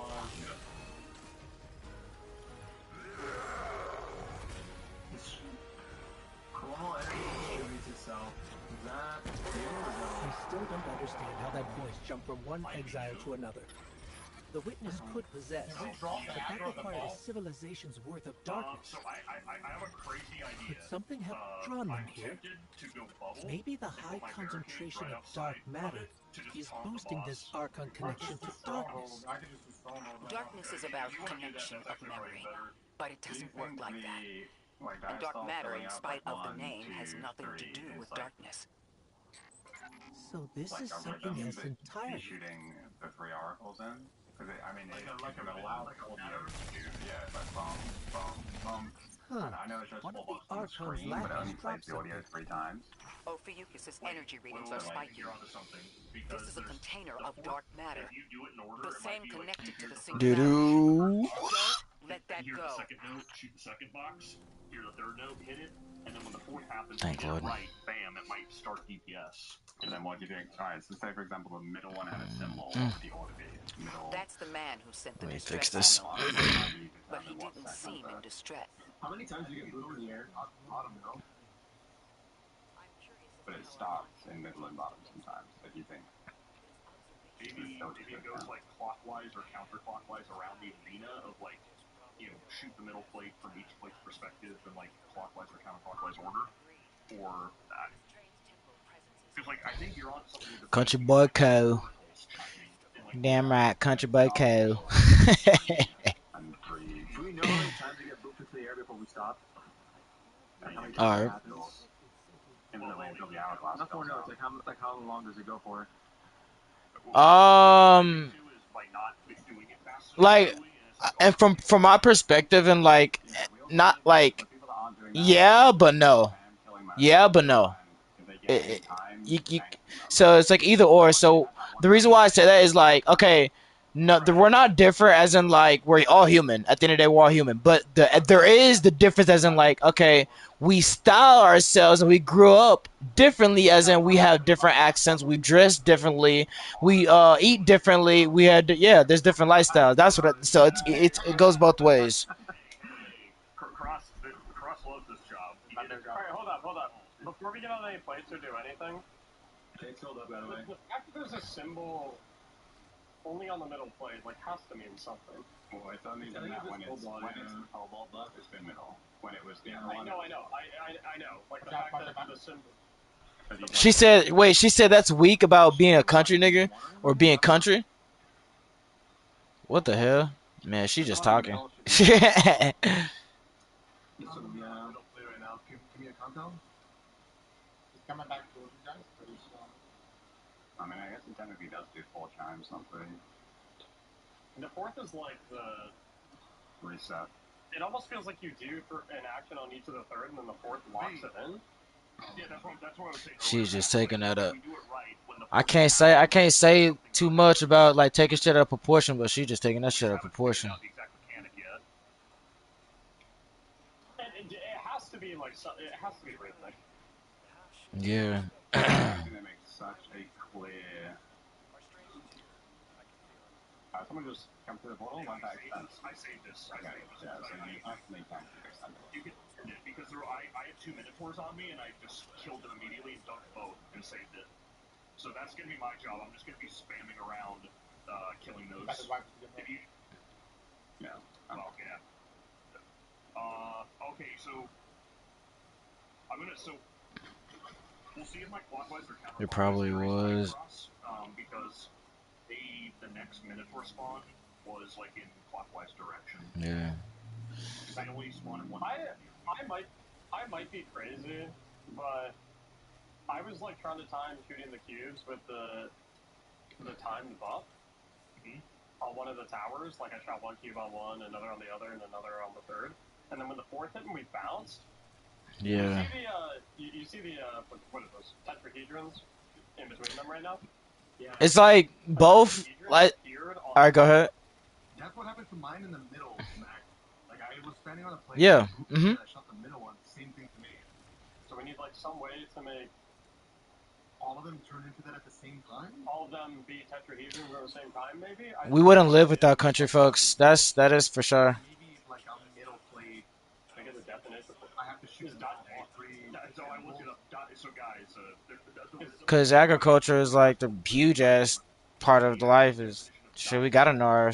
Coronal energy distributes itself. Is that I still don't understand how that voice jumped from one exile to another. The witness could possess, but that required a civilization's worth of darkness. So I have a crazy idea. Could something have drawn them here? Maybe the high concentration of dark matter is boosting this Archon connection to darkness. Darkness is about connection of memory, but it doesn't work like that. And dark matter, in spite of the name, has nothing to do with darkness. So this is something else entirely. Shooting the 3 oracles in? Because I mean, it can allow the audio to, yeah, it's like boom, boom, boom. I know it's just One of the on the screen, but it only plays the audio 3 times. Ophiuchus's energy readings are spiking. This is a container of dark matter. The same connected to the singularity. Don't let that Hear go. the second note, shoot the second box. Hear the third note, hit it, and then when the fourth happens, Thank Lord. right, bam, it might start DPS. And then what do you think? Alright, so say for example the middle one had a symbol of the ought to be. That's the man who sent the Let me distress fix this. signal. But he didn't seem in distress. How many times do you get blue in the air? I don't know. But it stops in middle and bottom sometimes, if you think. Maybe it goes like clockwise or counterclockwise around the arena of like, you know, shoot the middle plate from each plate's perspective in like clockwise or counterclockwise order. Or that. Because like, I think you're on something with the Country Boy Co. Damn right, Country Boy Co. Do we know how many times we get booped into the air before we stop? Alright. Not 4 notes, like how long does it go for? Like, and from my perspective, and like, not like, yeah, but no. Yeah, but no. So it's like either or. So the reason why I say that is like, okay, No, we're not different as in like we're all human. At the end of the day, we're all human. But there is the difference as in like, okay, we style ourselves and we grew up differently as in we have different accents, we dress differently, we eat differently. We had yeah, there's different lifestyles. That's what so it goes both ways. Cross loves this job. Alright, hold up. Before we get on any plates or do anything, It's filled up, by the way. the fact that there's a symbol only on the middle plate, like, has to mean something. Well, it's only done that when it's cobalt buff, it's been middle. When it was I know. I know. Like, the fact that the symbol... She said, wait, she said that's weak about being a country nigga or being country? What the hell? Man, she just talking. Coming back to you guys pretty soon. I mean, I guess it technically does do 4 chimes, not 3. The fourth is like the... Reset. It almost feels like you do for an action on each of the third, and then the fourth locks it in. Yeah, that's what I was saying. She's just taking that up. I can't say too much about like taking shit out of proportion, but she's just taking that shit out of proportion. It has to be like it has to be rhythmic. Yeah. They make such a clear. Someone just come to the portal. I saved this. Okay, yeah, so you actually can extend it. You can extend it because I had 2 Minotaurs on me and I just killed them immediately, dunked both, and saved it. So that's gonna be my job. I'm just gonna be spamming around, killing those. If you... Yeah. Well, yeah. Okay, so I'm gonna we'll see if my clockwise or counterclockwise. It probably was. Because the next Minotaur spawn was like in clockwise direction. Yeah. I only spawned in one. I might be crazy, but I was like trying to time shooting the cubes with the timed buff on one of the towers. Like I shot one cube on one, another on the other, and another on the third. And then when the fourth hit and we bounced. Yeah. You see the what are those tetrahedrons in between them right now? Yeah. It's like both. Like, all right, go ahead. That's what happened to mine in the middle, Mac. Like I was standing on a plate. Yeah. I shot the middle one. Same thing to me. So we need like some way to make all of them turn into that at the same time. All of them be tetrahedrons at the same time, maybe. We wouldn't live without country folks. That is for sure. Maybe like a middle plate. I get the definition. I have to shoot all 3. So I looked it up. So guys, because agriculture is like the huge ass part of the life is shit. We gotta know our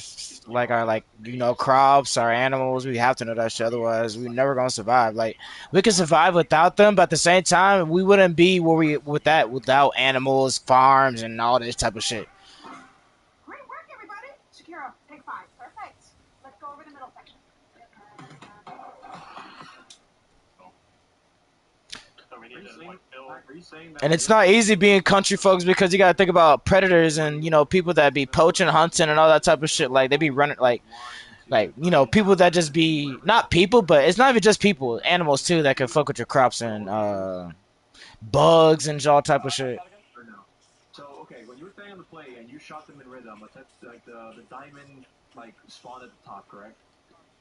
crops, our animals. We have to know that shit. Otherwise, we're never gonna survive. Like we can survive without them, but at the same time, we wouldn't be where we without animals, farms, and all this type of shit. Great work, everybody. Shakira, take 5. Perfect. Let's go over the middle section. And it's not easy being country folks because you gotta think about predators and people that be poaching, hunting, and all that type of shit. Like they be running like people that just be not people, but it's not even just people, animals too that can fuck with your crops and bugs and all type of shit. So okay, when you were standing on the plate and you shot them in rhythm, like the diamond like spawned at the top, correct?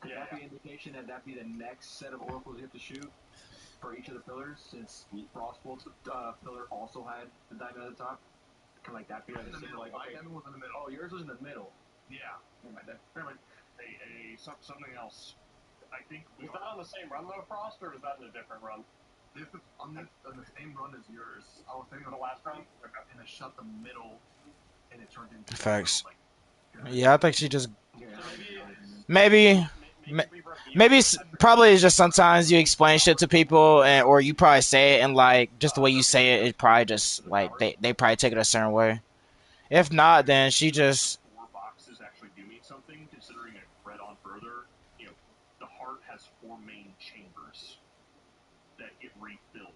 Could that be an indication that that'd be the next set of oracles you have to shoot for each of the pillars, since Frostbolt's pillar also had the diamond at the top? Can like that be like a symbol? Like, okay, diamond was in the middle. Oh, yours was in the middle. Yeah. Never mind. Something else. I think was that on the same run though, Frost, or was that in a different run? On the same run as yours. I was thinking the last run, and I shot the middle, and it turned into facts. Yeah, I think she just maybe probably it's just sometimes you explain shit to people or you probably say it and like just the way you say it, it probably just like they probably take it a certain way. If not, then she just 4 boxes actually do mean something, considering it read on further. The heart has 4 main chambers that get refilled.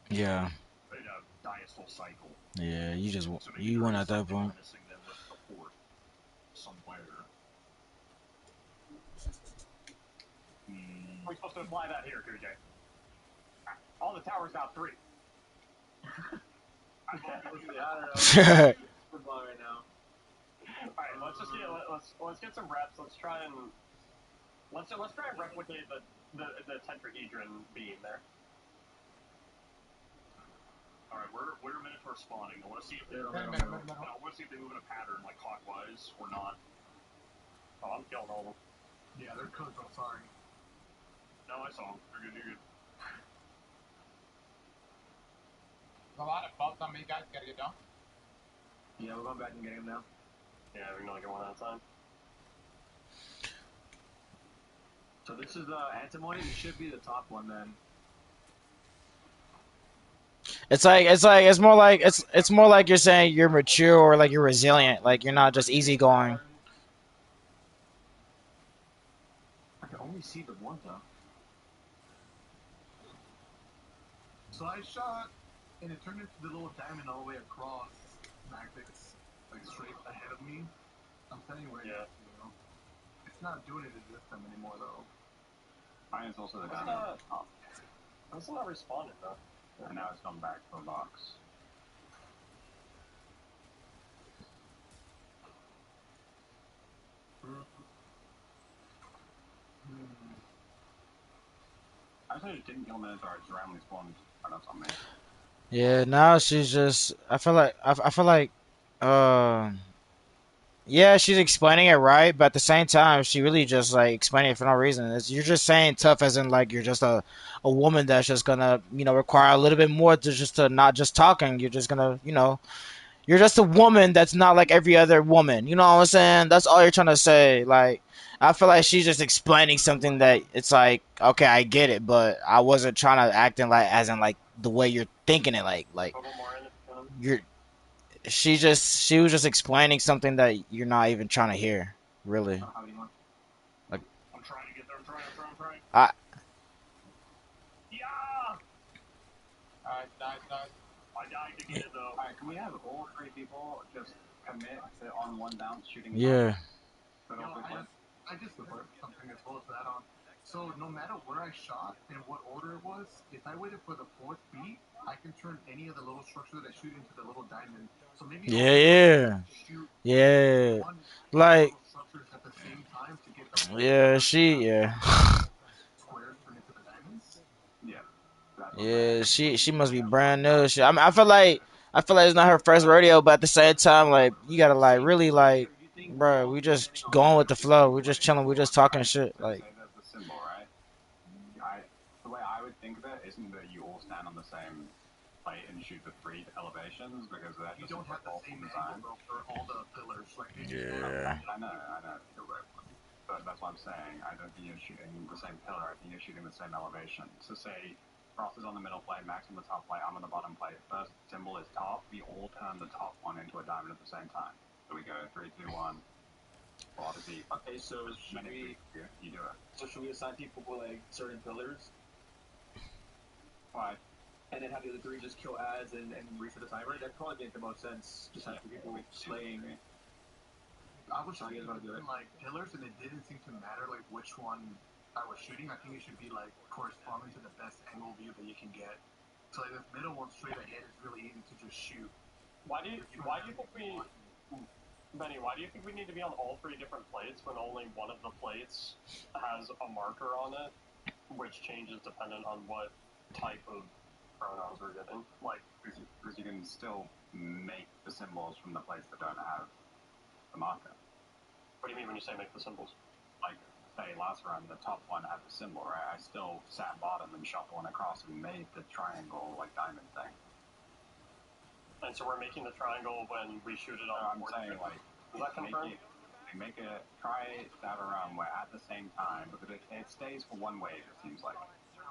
Yeah. In a diastole cycle. Yeah, you went at that point. We're supposed to apply that here, Kuj. All the towers got 3. I don't know. Football right now. Alright, let's just get let's get some reps. Let's try and replicate the tetrahedron beam there. Alright, we're a Minotaur spawning. I want to see if they move in a pattern like clockwise or not. Oh, I'm killing all of them. Yeah, they're cooked. I'm sorry. No, I saw them. They're good. You're good. There's a lot of buffs on me, guys. Gotta get down. Yeah, we're going back and getting him now. Yeah, we're gonna get one at a time. So this is antimony. It should be the top one then. It's more like you're saying you're mature or like you're resilient, like you're not just easygoing. I can only see the one though. So I shot, and it turned into the little diamond all the way across. Magnets, like straight ahead of me. I'm telling you right now, you know. It's not doing it this time anymore though. Mine is also the diamond. It's not responded though. And now it's gone back to the box. I actually just didn't kill Minotaur, just randomly spawned right up on me. Yeah, now she's just. I feel like, yeah, she's explaining it right, but at the same time, she really just like explaining it for no reason. You're just saying tough as in like you're just a woman that's just gonna require a little bit more to not just talking. You're just gonna you're just a woman that's not like every other woman. You know what I'm saying? That's all you're trying to say. Like I feel like she's just explaining something that it's like okay, I get it, but I wasn't trying to acting like as in like the way you're thinking it. Like you're. She was just explaining something that you're not even trying to hear, really. Like I'm trying to get there. I'm trying. Yeah. Nice. I died to get it though. Alright, can we have all three people just commit to on one bounce shooting? Yeah. I just put something as well as that on. So no matter where I shot and what order it was, if I waited for the fourth beat, I can turn any of the little structure that I shoot into the little diamond. So maybe yeah. Like at the same time to get the squares turned into the diamonds. Yeah. Yeah, she must be brand new. I mean, I feel like it's not her first rodeo, but at the same time, like you gotta like really like, bro. We just going with the flow. We're just chilling. We're just talking shit. Like. That's the symbol, right? The way I would think of it isn't that you all stand on the same plate and shoot the three elevations because that you don't have the same angle for all the pillars. Like Yeah. I know. You're right. But that's what I'm saying. I don't think you're shooting the same pillar. I think you're shooting the same elevation. So say Frost is on the middle plate, Max on the top plate, I'm on the bottom plate. First symbol is top. We all turn the top one into a diamond at the same time. So we go 3, 2, 1. Well, obviously, okay, so should we? You do it. So should we assign people for like certain pillars? Why? And then have the other three just kill ads and reset the timer? That probably make the most sense. Just have people slaying. I was thinking like pillars, and it didn't seem to matter like which one I was shooting. I think it should be like corresponding to the best angle view that you can get. So like this middle one straight ahead is really easy to just shoot. Why do you think Benny, why do you think we need to be on all three different plates when only one of the plates has a marker on it, which changes dependent on what type of pronouns we're getting? Like, because you can still make the symbols from the plates that don't have the marker. What do you mean when you say make the symbols? Like, say last run, the top one had the symbol, right? I still sat bottom and shot the one across and made the triangle, like, diamond thing. And so we're making the triangle when we shoot it on. I'm saying like, does that confirm? Make it try to have a run where at the same time because it stays for one wave. It seems like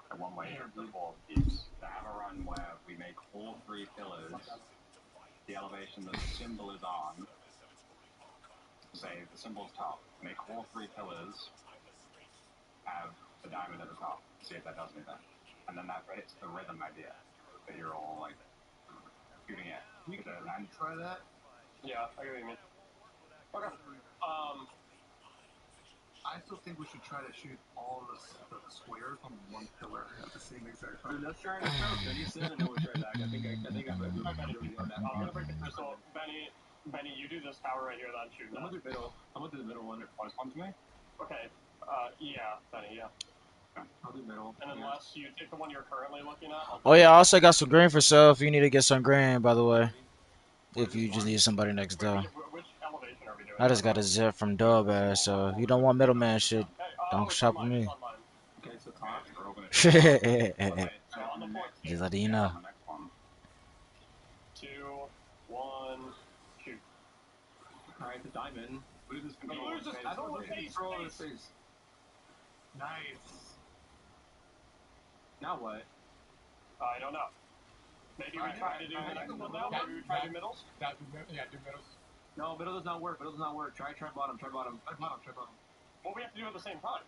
a one wave before beats. To have a run where we make all three pillars the elevation that the symbol is on. Say the symbol's top. Make all three pillars have the diamond at the top. See if that does anything. And then that hits the rhythm idea that you're all like. Shooting it. You can try that. Yeah, I get what you mean. Okay. I still think we should try to shoot all the squares on one pillar at the same exact time. Let's try. Benny said, and then we'll try back. I think I'm going to do that. I'm going to break the crystal. Benny, Benny, you do this tower right here that I'm shooting I'm at. gonna do middle. I'm gonna do the middle one. What's one to me? Okay. Yeah, Benny, yeah. Okay. I'll do middle. And unless you take the one you're currently looking at, Oh yeah, I also got some grain for sale if you need to get some grain, by the way. If you just need somebody next door. which elevation are we doing? I just got a zip from Dub ass, so if you don't want middleman shit, don't shop with me. Okay, so top. Just On the 14th. letting you know. 2, 1, shoot. Alright, the diamond. What is this But lose this- I don't want face, to throw face. his face. Nice. Now what? I don't know. Maybe we try to do the next one now? Maybe we try to do middles? Yeah, do middles. No, middle does not work. Middle does not work. Try bottom. Try bottom. Try bottom. Try bottom. Well, we have to do it at the same time.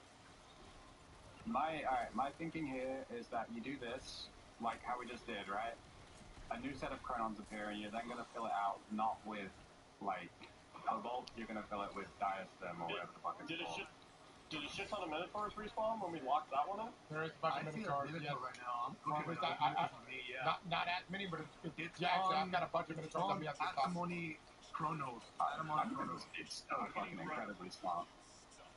My thinking here is that you do this, like how we just did, right? A new set of chronons appear, and you're then going to fill it out, not with, like, cobalt, you're going to fill it with diastem or whatever the fuck it's called. Did a shit ton of Minotaurs respawn when we locked that one in? There is a bunch of Minotaurs, yes. right now. I'm Well, looking I- on me, yeah. not as many, but it's yeah, actually, I've got a bunch of Minotaurs on me at this time. Antimony Chronos. Antimony Chronos. It's fucking incredibly smart.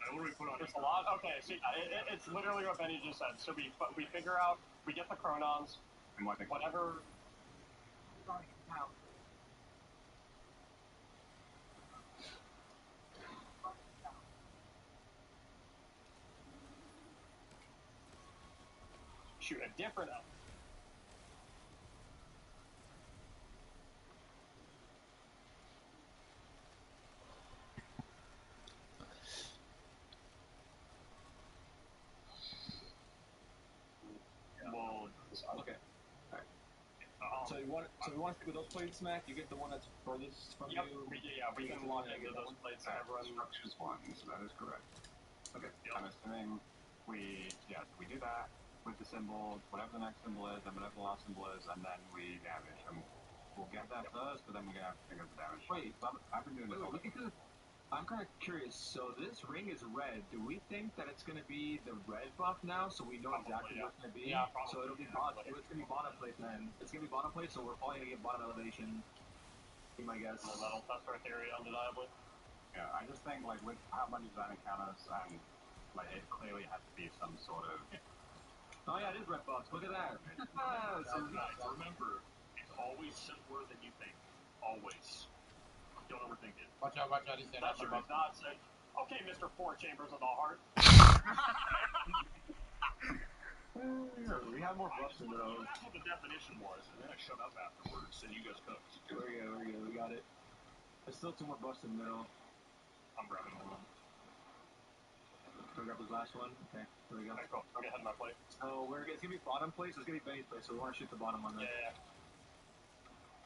What do we put on It's a lot. Okay, see, it's literally what Benny just said. So we figure out, we get the chronons, whatever. Shoot a different. Well, okay. So we want to stick with those plates, Mac. You get the one that's furthest from you. We can log into those plates and everyone. Structures one, so that is correct. Okay, I'm assuming we do that with the symbol, whatever the next symbol is, and whatever the last symbol is, and then we damage. And we'll get that first, but then we're gonna have to figure out the damage. Wait, I've been doing this all day. I'm kind of curious. So this ring is red. Do we think that it's going to be the red buff now, so we know exactly what it's going to be? Yeah, so it'll be bottom. It's going to be bottom plate then. It's going to be bottom plate, so we're probably going to get bottom elevation. Be my guess. Well, that'll test our theory undeniably. Yeah, I just think like with how much design encounters and like it clearly has to be some sort of. Oh yeah, it is red buffs. Look at that. Remember, it's always simpler than you think. Always. Don't overthink it. Watch out, he's saying That sure is not safe. Okay, Mr. Four Chambers of the Heart. We have more buffs than those. That's what the definition was, and then I shut up afterwards, and you guys cooked. There we go, we got it. There's still 2 more buffs in the middle. I'm grabbing one. Can we grab this last one? Okay, there we go. Okay, cool. Okay, head to my plate. So it's going to be bottom plate, so it's going to be Benny's plate, so we want to shoot the bottom one there. Yeah.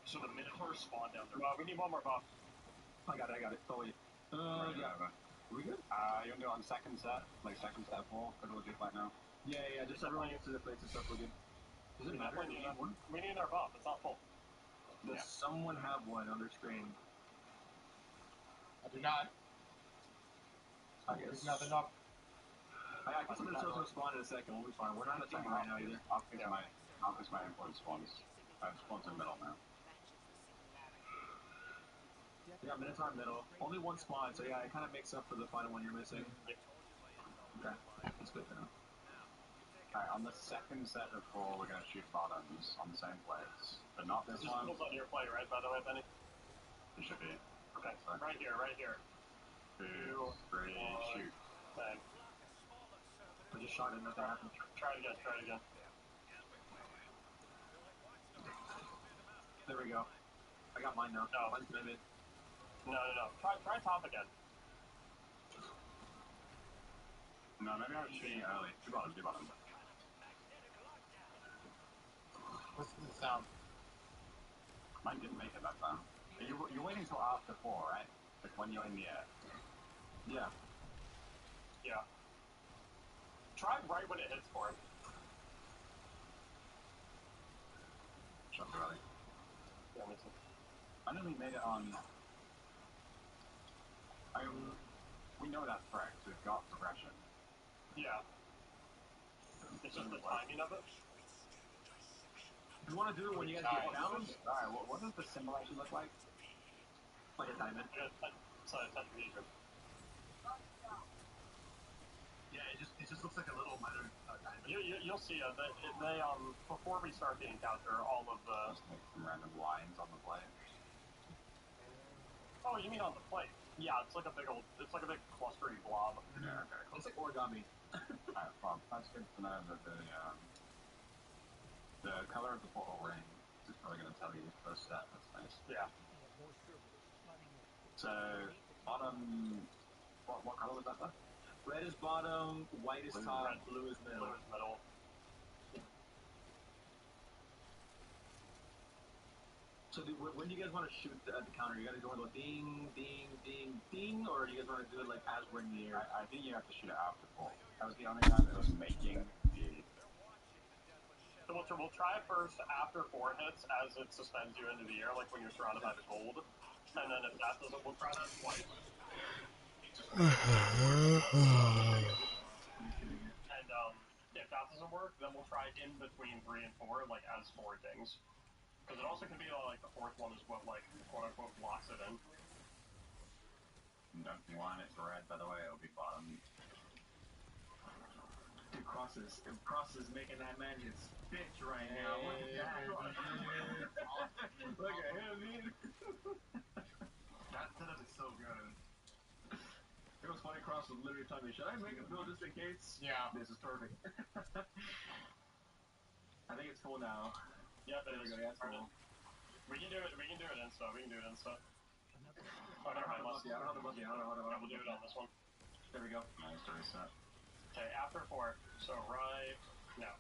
So the Minotaurs spawn down there. Well, we need one more buff. I got it. Oh, wait. Yeah. Are we good? You want to do it on second set? Like second set 4? Go to legit right now? Yeah, just everyone gets to the plates and stuff, we're good. Does it matter? We need our buff. It's not full. Does someone have one on their screen? I do not. I guess. There's nothing up. I guess I'm going to spawn in a second. We'll be fine. We're not in a second right now either. I'll fix my important spawns. I have spawns in the middle now. We got Minotaur in middle. Only one spawn, so yeah, it kind of makes up for the final one you're missing. Okay, that's good to know. Alright, on the second set of 4, we're going to shoot bottoms on the same plates. But not this one. This on your plate, right, by the way, Benny? It should be. Okay, right here. 2, 3, shoot. Bang. I just shot it, nothing happened. Try it again. There we go. I got mine now. No. Mine's vivid. No. Try top again. No, maybe I was shooting early. Do bottom. What's the sound? Mine didn't make it that time. You're waiting until after 4, right? Like when you're in the air. Yeah. Try right when it hits for it. Shot early. Yeah, me too. I nearly made it on. We know that's correct. We've got progression. Yeah. It's just the timing of it. You want to do it when you guys get down? Alright, what does the symbol actually look like? Like a diamond. It's a tetrahedron. Yeah, it just looks like a little minor diamond. You'll see. They before we start the encounter, all of the just like some random lines on the plate. Oh, you mean on the plate? Yeah, it's like a big clustery blob. Yeah, okay, cool. It's like origami. Alright, well, that's good to know that the color of the portal ring is probably going to tell you the first step. That's nice. Yeah. So, bottom, what color was that though? Red is bottom, white is top, blue is middle. Blue is middle. So when do you guys want to shoot the counter? You guys going to go ding, ding, ding, ding, or do you guys want to do it like as we're in the air? I think you have to shoot it after 4. That was the only time it was making the... So we'll try it first after 4 hits as it suspends you into the air, like when you're surrounded by the gold. And then if that doesn't, we'll try that twice. And if that doesn't work, then we'll try in between 3 and 4, like as 4 dings. Because it also can be like the 4th one is what like quote unquote locks it in. Don't want it red, by the way, it'll be bottom. Dude, Cross is making that man his bitch right now. Look at that. Look at him, dude. That setup is so good. It was funny, Cross was literally telling me, should I make a build just in case? Yeah. This is perfect. I think it's full now. Yep, there we go, yeah, it's full. We can do it insta. Oh, never mind. I don't have the button. We'll do it on this one. There we go. Nice, reset. Okay, after 4. So right now.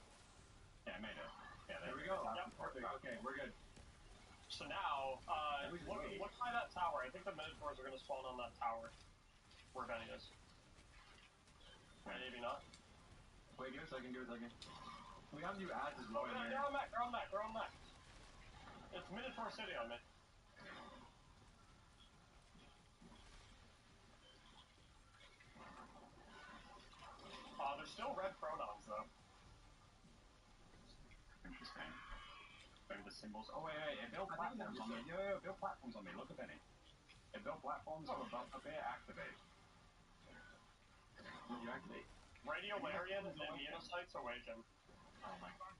Yeah, I made it. Yeah, there we go. Yep, perfect. Okay, we're good. So now, look by that tower. I think the Minotaurs are going to spawn on that tower. Where Benny is. Maybe not. Wait, give a second. We have new ads as well. Oh, they're on mech. It's Minotaur City on me. There's still red pronouns, though. Interesting. Maybe the symbols... Oh, wait. It built platforms on me. Yo, build platforms on me. Look at Benny. It built platforms above the bear. Activate. When you activate? Radio Larian and Immunocytes awaken. Oh my god.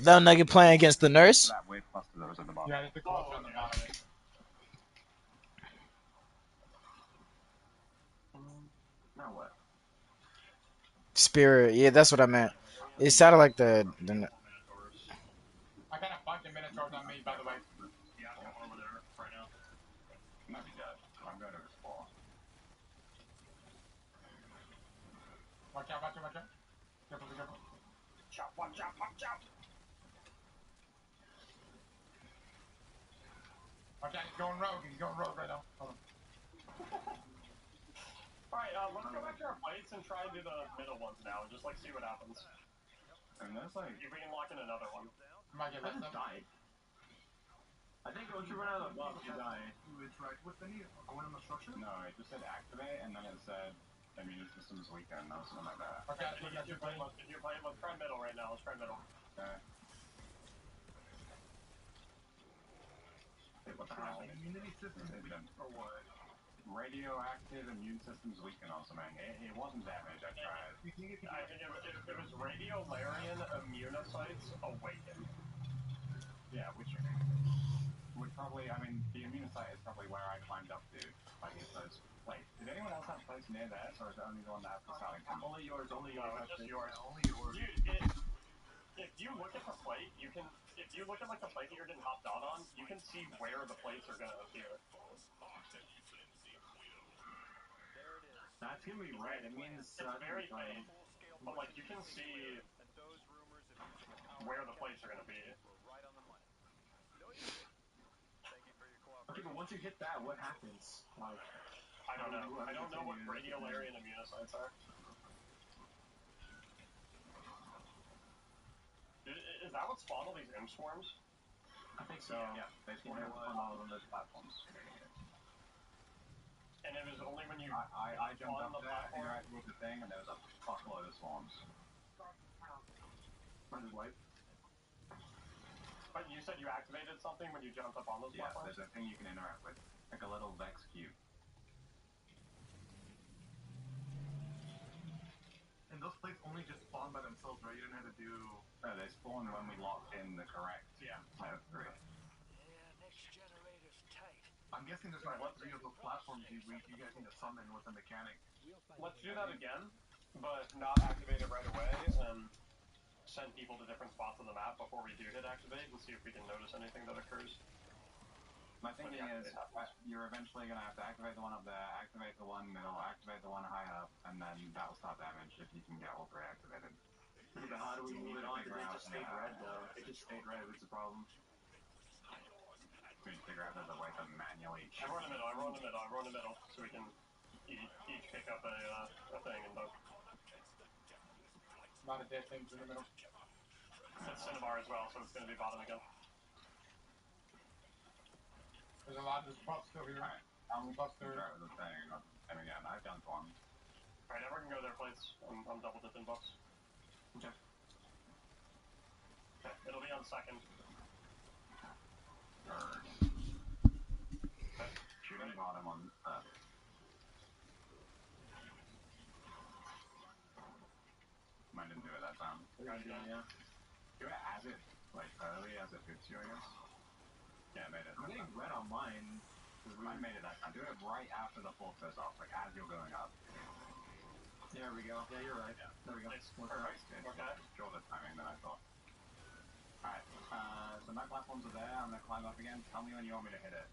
That nugget playing against the nurse. That wave cluster that was at the bottom. Yeah, the cluster on the bottom. Now what? Spirit, yeah, that's what I meant. It sounded like the I got a bunch of Minotaurs on me, by the way. Yeah, I'm over there right now. You might be dead. I'm going to explore. Watch out. Careful. Watch out. Watch out, he's going rogue right now. Hold on. Alright, let's go back to our plates and try and do the middle ones now, and just like see what happens. And there's like... If we can lock in another one. Might get left died. I think once you run out of the buff, you die. You interact with any going on the structure? No, it just said activate, and then it said immune system's weakened, or something like that. Okay, if you're playing, let's try middle right now. Let's try middle. Okay. What the hell? Immunity system or what? Radioactive immune system's weakened or something. It wasn't damaged, I tried. I think it was Radio Larian Immunocytes awaken. Yeah, which would probably, I mean, the immunocyte is probably where I climbed up to. Like, it's those plates. Did anyone else have plates near theirs, or is it only the one that has the selling point? Only yours. No, it's just yours. Only yours. If you look at the plate, you can. If you look at like the plate that you're getting hopped on, you can see where the plates are gonna appear. That's gonna be red. It means it's very faint, but like you can see where the plates are gonna be. Okay, but once you hit that, what happens? Like, I don't know. I don't know what Radio Larian Immunocytes are. Is that what spawned all these imp swarms? I think so. Yeah, they spawned all of those platforms. And it was only when you I jumped up there, interacted with the thing, and there was a fuckload of swarms. Mine is white. But you said you activated something when you jumped up on those platforms? There's a thing you can interact with, like a little Vex cube. And those plates only just spawn by themselves, right? You didn't have to do... No, they spawn when we locked in the correct type of 3. Yeah, next generator's tight. I'm guessing there's like 3 of those platforms you guys need to summon with the mechanic. Let's do that again, but not activate it right away, and send people to different spots on the map before we do hit activate and see if we can notice anything that occurs. My thinking is you're eventually going to have to activate the one up there, activate the one middle, activate the one high up, and then that'll start damage if you can get all 3 activated. But how do we move it on? Because it just stayed red, though. It just stayed red, it's a problem. We need to figure out there's a way to manually... Everyone in the middle, so we can each pick up a thing and dunk. A lot of dead things in the middle. It's Cinnabar as well, so it's going to be bottom again. There's a lot of buffs over here. Buster. The thing, and again, I've done one. Alright, everyone can go their plates. I'm double dipping buffs. Okay. Okay, it'll be on second. Third. Okay. Shooting bottom on Mine didn't do it that time. Yeah. Do it as it, like, early as it hits you, I guess. Yeah, I made it. I'm getting red on mine. I made it that time. Do it right after the pulse goes off, like as you're going up. There we go. Yeah, you're right. Yeah. There we go. Perfect. Okay. Shorter timing than I thought. Alright, so my platforms are there. I'm gonna climb up again. Tell me when you want me to hit it.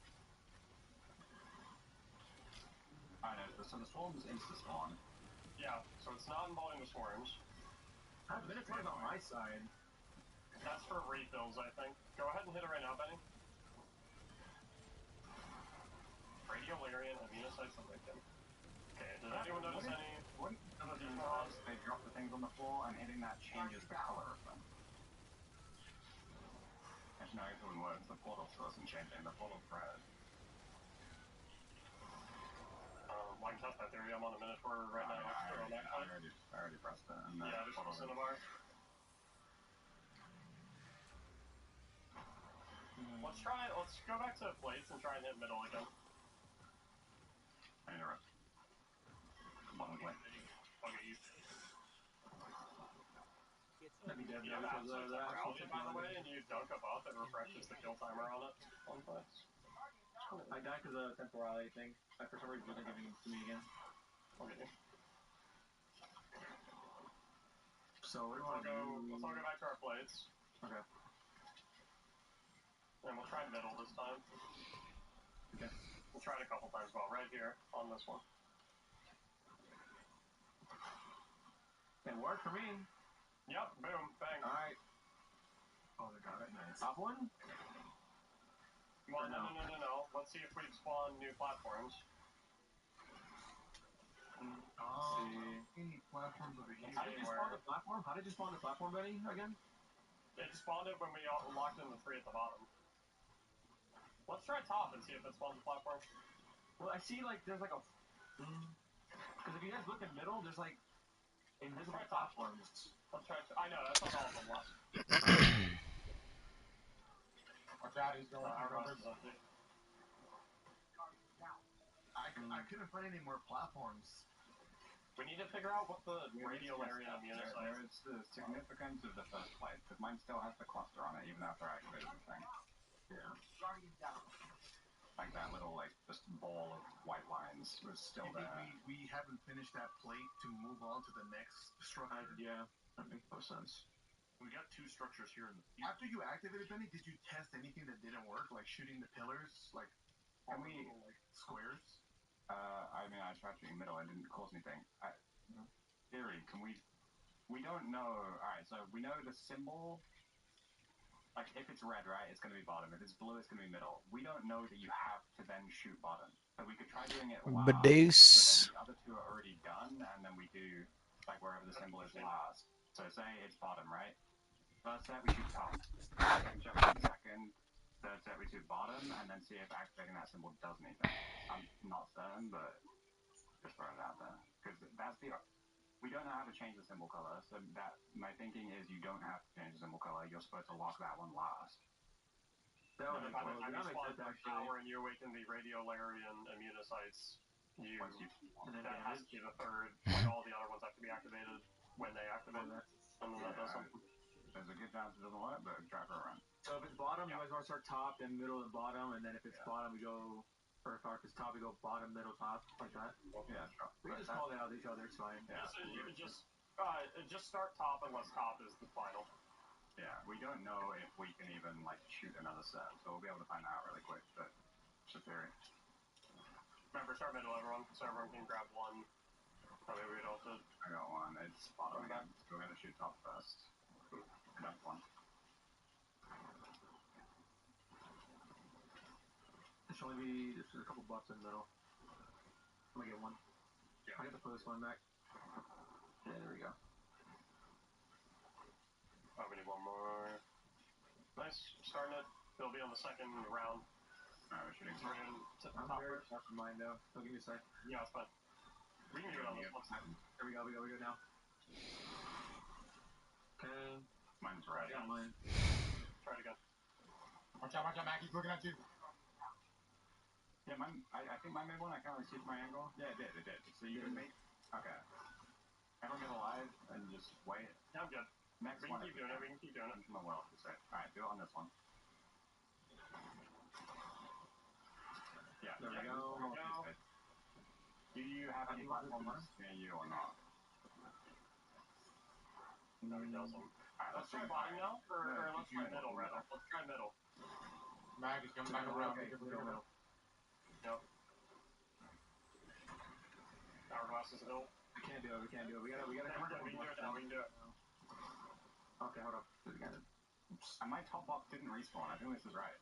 Alright, so the swarm is insta-spawn. Yeah, so it's not involving the swarms. Minotaur's on my side. That's for refills, I think. Go ahead and hit it right now, Benny. Radiolarian, Aminocytes, Awaken. Okay, does anyone notice any... What because they drop the things on the floor and hitting that changes the color of them. Actually, no, it wouldn't work. The portal still isn't changing. The portal's red. I can test that theory. I'm on a Minotaur right now. I already pressed it. And yeah, this is Cinnabar. Let's go back to plates and try and hit middle again. I interrupt. Bottom plate. Okay, Let me dead you have absolute temporality, by the way, and you dunk above, it refreshes the kill timer on it. On plates. I died because of the temporality thing. For some reason, they're giving it to me again. Okay. So, what do you want to do? Let's all go back to our plates. Okay. And we'll try middle this time. Okay. We'll try it a couple times while right here on this one. It worked for me. Yep, boom, bang. Alright. Oh, they got it. Nice. Top one? Well, no. Let's see if we've spawned new platforms. Any platforms over here? How did you spawn the platform? How did you spawn the platform, Benny, again? It spawned it when we locked in the 3 at the bottom. Let's try top and see if it spawns a platform. Well, I see, like, there's like a... Because if you guys look at middle, there's like invisible platforms. Let's try... I know, that's not all of them left. Watch out, he's going over. I couldn't find any more platforms. We need to figure out what the radiolarian immunocyte There is the significance of the first plate, because mine still has the cluster on it, even after I activated the thing. Yeah. Like that little, like, just ball of white lines was still there. We haven't finished that plate to move on to the next structure. Yeah, that makes no sense. We got 2 structures here. After you activated, Benny, did you test anything that didn't work? Like shooting the pillars? Like, can we... Little, like, squares? I mean, I tried shooting middle, it didn't cause anything. Theory, can we... We don't know... Alright, so we know the symbol... Like, if it's red, right, it's going to be bottom. If it's blue, it's going to be middle. We don't know that you have to then shoot bottom. So we could try doing it last, Badoosh. so then the other 2 are already done, and then we do, like, wherever the symbol is last. So say it's bottom, right? First set, we shoot top. Second set, we shoot second. Third set, we shoot bottom, and then see if activating that symbol does anything. I'm not certain, but just throwing it out there. Because that's the... We don't know how to change the symbol color, so that my thinking is you don't have to change the symbol color. You're supposed to lock that one last. That would By the time you that makes spawn sense the actually. power and you awaken the radiolarian immunocytes, that has to be the third. Like all the other ones have to be activated when they activate, and then that does something. There's a good chance it doesn't let, but drive her around. So if it's bottom, you guys want to start top, then middle, and bottom, and then if it's bottom, we go. Or if it's top, we go bottom, middle, top, like that. Yeah, sure. We can just call it out each other. It's fine. Yeah. Just start top unless top is the final. Yeah, we don't know if we can even like shoot another set, so we'll be able to find out really quick. But it's a theory. Remember, start middle, everyone, so everyone can grab one. That way we don't have to. I got one. It's bottom again. So we're gonna shoot top first. Enough one. There should only be just a couple buffs in the middle. I'm gonna get one. Yeah. I got the first one back. Yeah, there we go. Oh, we need one more. Nice. Starting it. They'll be on the second round. Alright, we're shooting. So we're in I'm top very first. far from mine though. Don't give me a sec. Yeah, it's fine. We can do it on this one. There we go now. Okay. Mine's right. Yeah, mine. Try it again. Watch out, Mac. He's looking at you. Yeah, mine. I think mine made one. I can't really see from my angle. Yeah, it did. So you can make. Okay. Everyone get alive and just wait. Yeah, I'm good. Next we one. Can keep doing it. We can keep doing it. My world to say. Alright, do it on this one. Yeah. There we go. Do you have any platforms near you or not? No, he doesn't. Alright, Let's try bottom now, or let's try middle rather. Let's try middle. Mag is coming back around. Okay, middle. Yep. Hourglass is ill. We can't do it. We gotta. We can do it now. We can do it. Okay, hold on. Do it again. Oops. And my top box didn't respawn. I think this is right.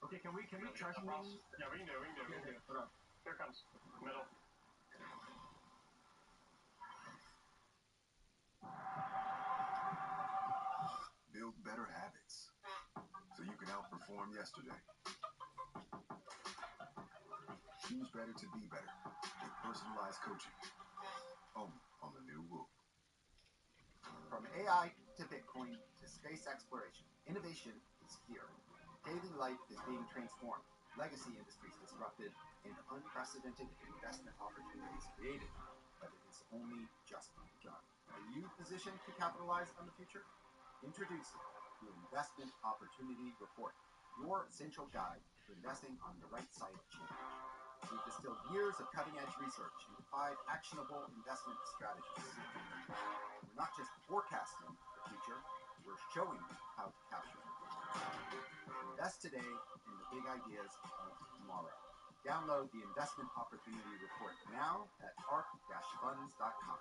Okay, can we try something? Yeah, we can do it. Hold on. Here it comes. Middle. Build better habits so you can outperform yesterday. Choose better to be better with personalized coaching. Only on the new Whoop. From AI to Bitcoin to space exploration, innovation is here. Daily life is being transformed, legacy industries disrupted, and unprecedented investment opportunities created. But it is only just begun. Are you positioned to capitalize on the future? Introducing the Investment Opportunity Report, your essential guide to investing on the right side of change. We've distilled years of cutting-edge research into 5 actionable investment strategies. We're not just forecasting the future, we're showing you how to capture it. Invest today in the big ideas of tomorrow. Download the Investment Opportunity Report now at arc-funds.com.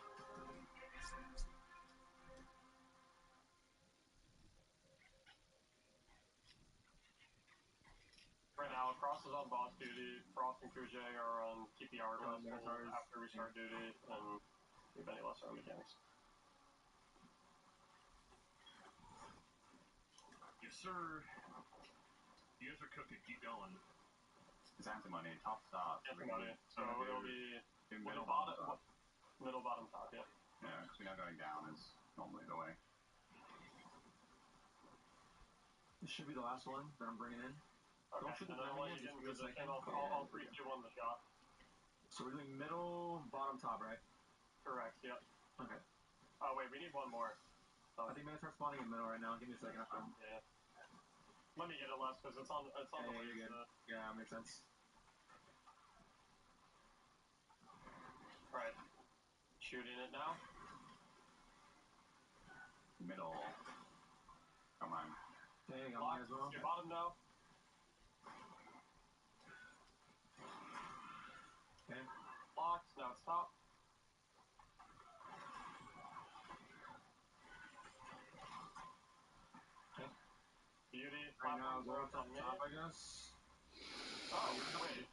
Right now, Frost is on boss duty. Frost and Kuje are on keep the hourglass after we start duty, and if any less are on mechanics. Yes, sir. You guys are cooking. Keep going. It's antimony. Top stop. Antimony. So it'll be middle, bottom, top. Middle, bottom, top. Yeah. Yeah, because we know going down is normally the way. This should be the last one that I'm bringing in. Okay, Don't shoot the and then timing while yet, you just get give in me a second. position, I'll 3, 2, 1 the shot. So we're doing middle, bottom, top, right? Correct, yep. Okay. Oh, wait, we need one more. I think I'm gonna start spawning in middle right now. Give me a second. Yeah. Let me get it less, because it's on the way. You're good. Yeah, makes sense. Alright. Shooting it now. Middle. Come on. Okay, got mine as well. Your bottom now. Okay. Locked, now it's top. Okay. Beauty. Right now, go up on me. top, I guess. Oh, wait.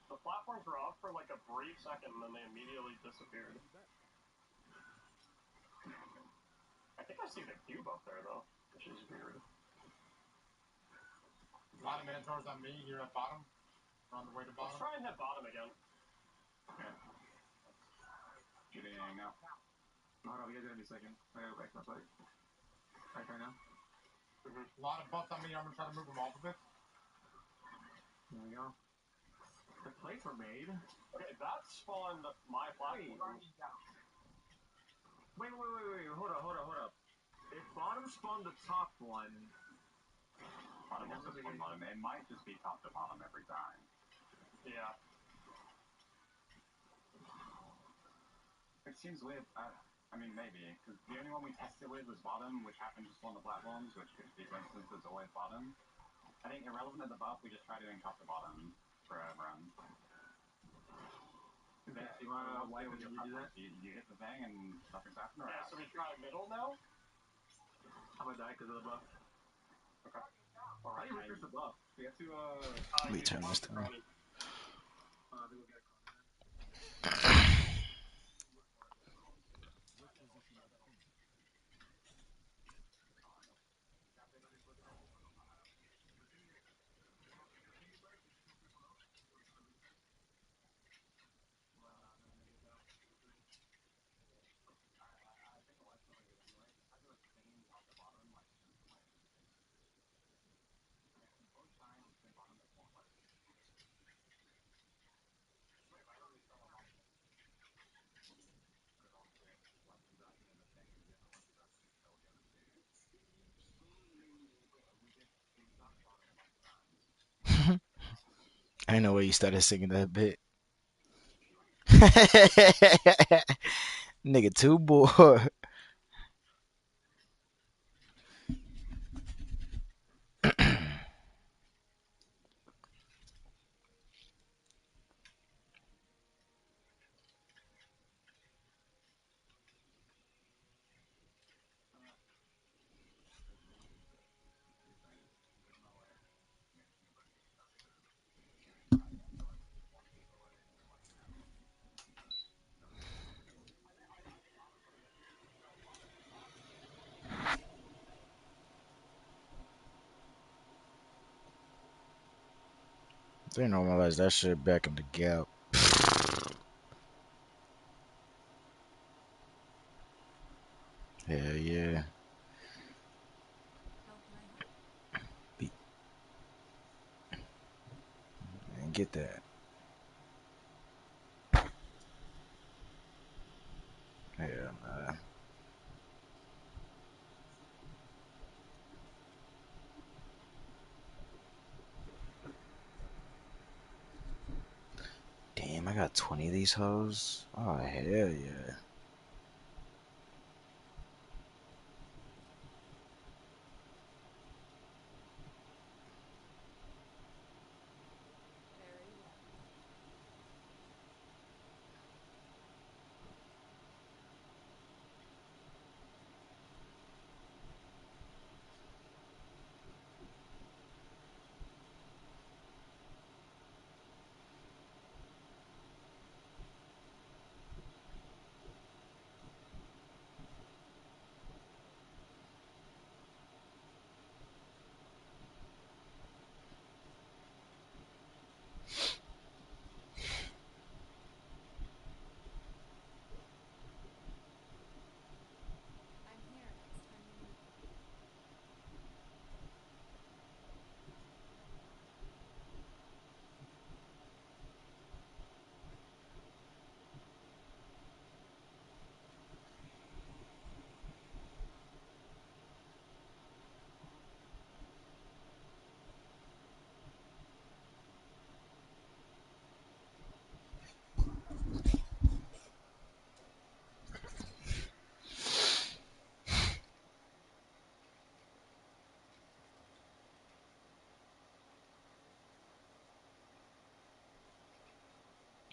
The platforms were up for like a brief second, and then they immediately disappeared. I think I see the cube up there, though, which is weird. A lot of Minotaurs on me. You're at bottom. We're on the way to bottom. Let's try and hit bottom again. Okay. Shooting now. Hold on, you guys gotta be a second. I gotta go back to my plate. Right now. A lot of buffs on me. I'm gonna try to move them off of it. There we go. The plates were made. Okay, that spawned my platform. Wait. Hold up. If bottom spawned the top one. Bottom also spawn bottom. It might just be top to bottom every time. Yeah. It seems weird. I mean, maybe. Because the only one we tested with was bottom, which happened to spawn the platforms, which could be coincidence it's always bottom. I think irrelevant of the buff, we just try doing top to bottom for a run. Okay, so you wanna, why would you do that? You hit the thing and nothing's happened, or Yeah, so we try middle now? I'm gonna die because of the buff. Okay. How do you refresh the buff? We have to, Let me turn this down. I know why you started singing that bit. Nigga, too bored. They normalized that shit back in the gap. Hell yeah. And get that. Hell nah. Damn, I got 20 of these hoes. Oh, hell yeah.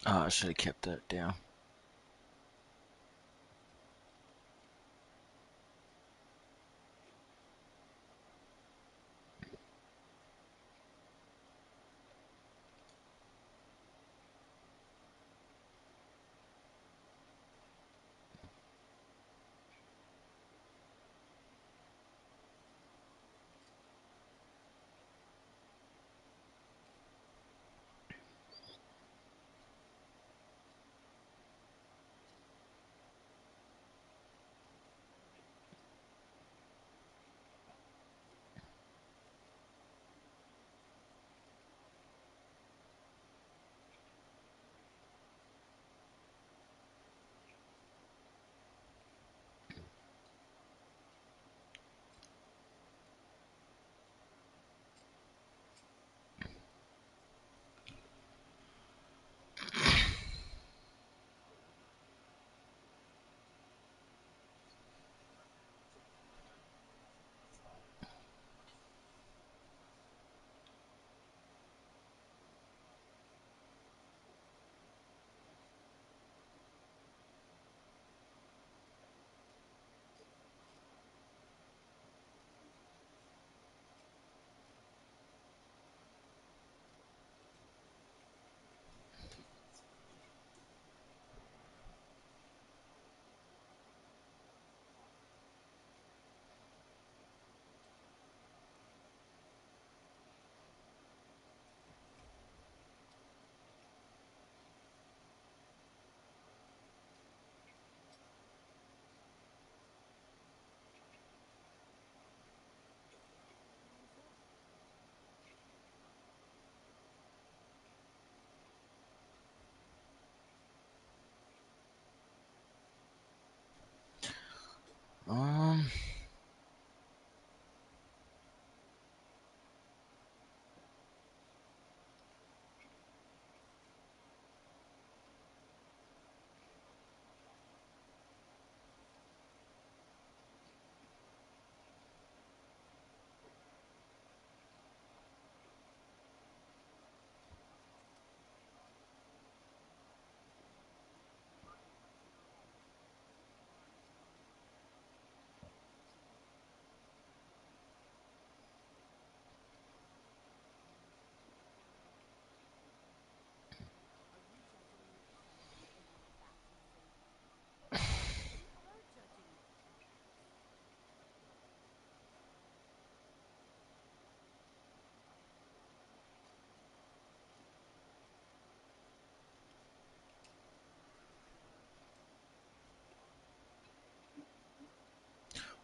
Oh, I should have kept that down.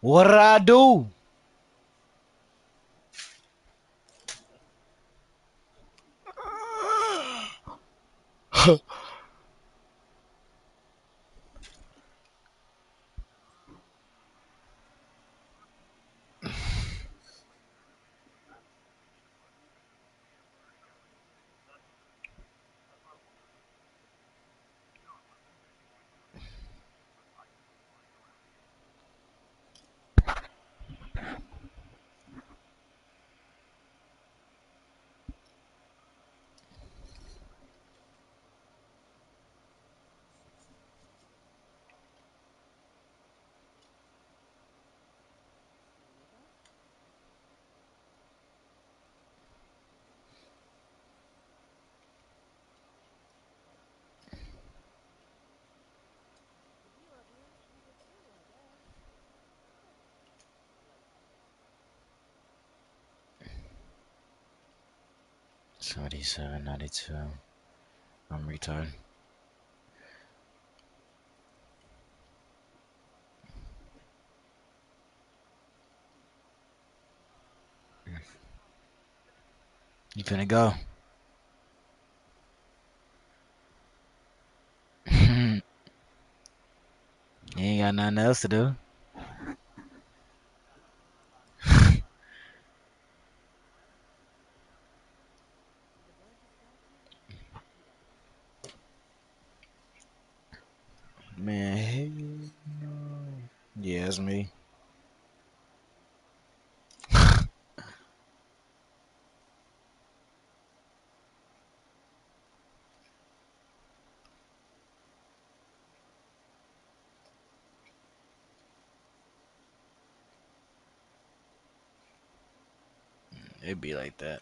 What did I do? $77, $92. I'm retarded. You finna go? You ain't got nothing else to do. Man, hey. Yeah, it's me. It'd be like that.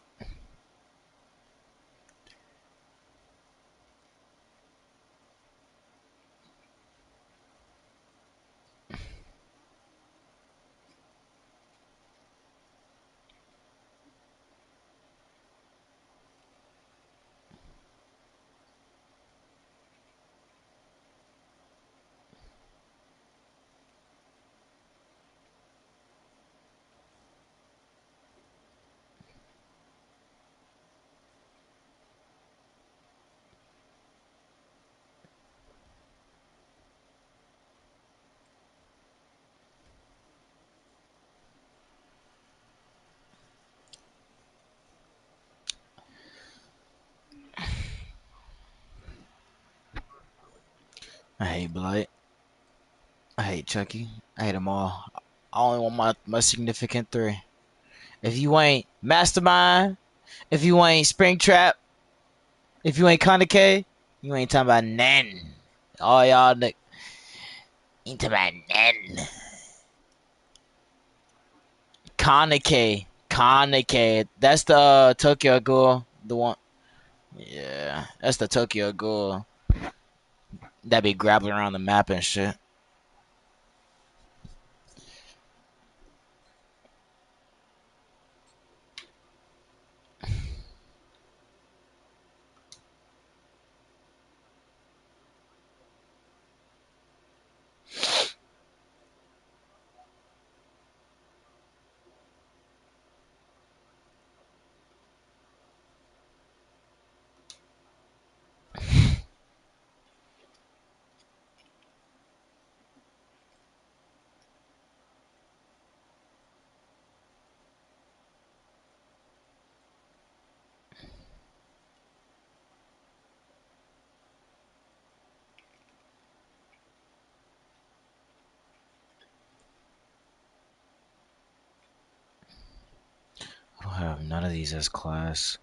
I hate Blight. I hate Chucky. I hate them all. I only want my significant three. If you ain't Mastermind, if you ain't Springtrap, if you ain't Kaneki, you ain't talking about none. All y'all ain't talking about none. Kaneki. That's the Tokyo Ghoul. The one. Yeah, that's the Tokyo Ghoul. That be grabbing around the map and shit. I don't have none of these as class.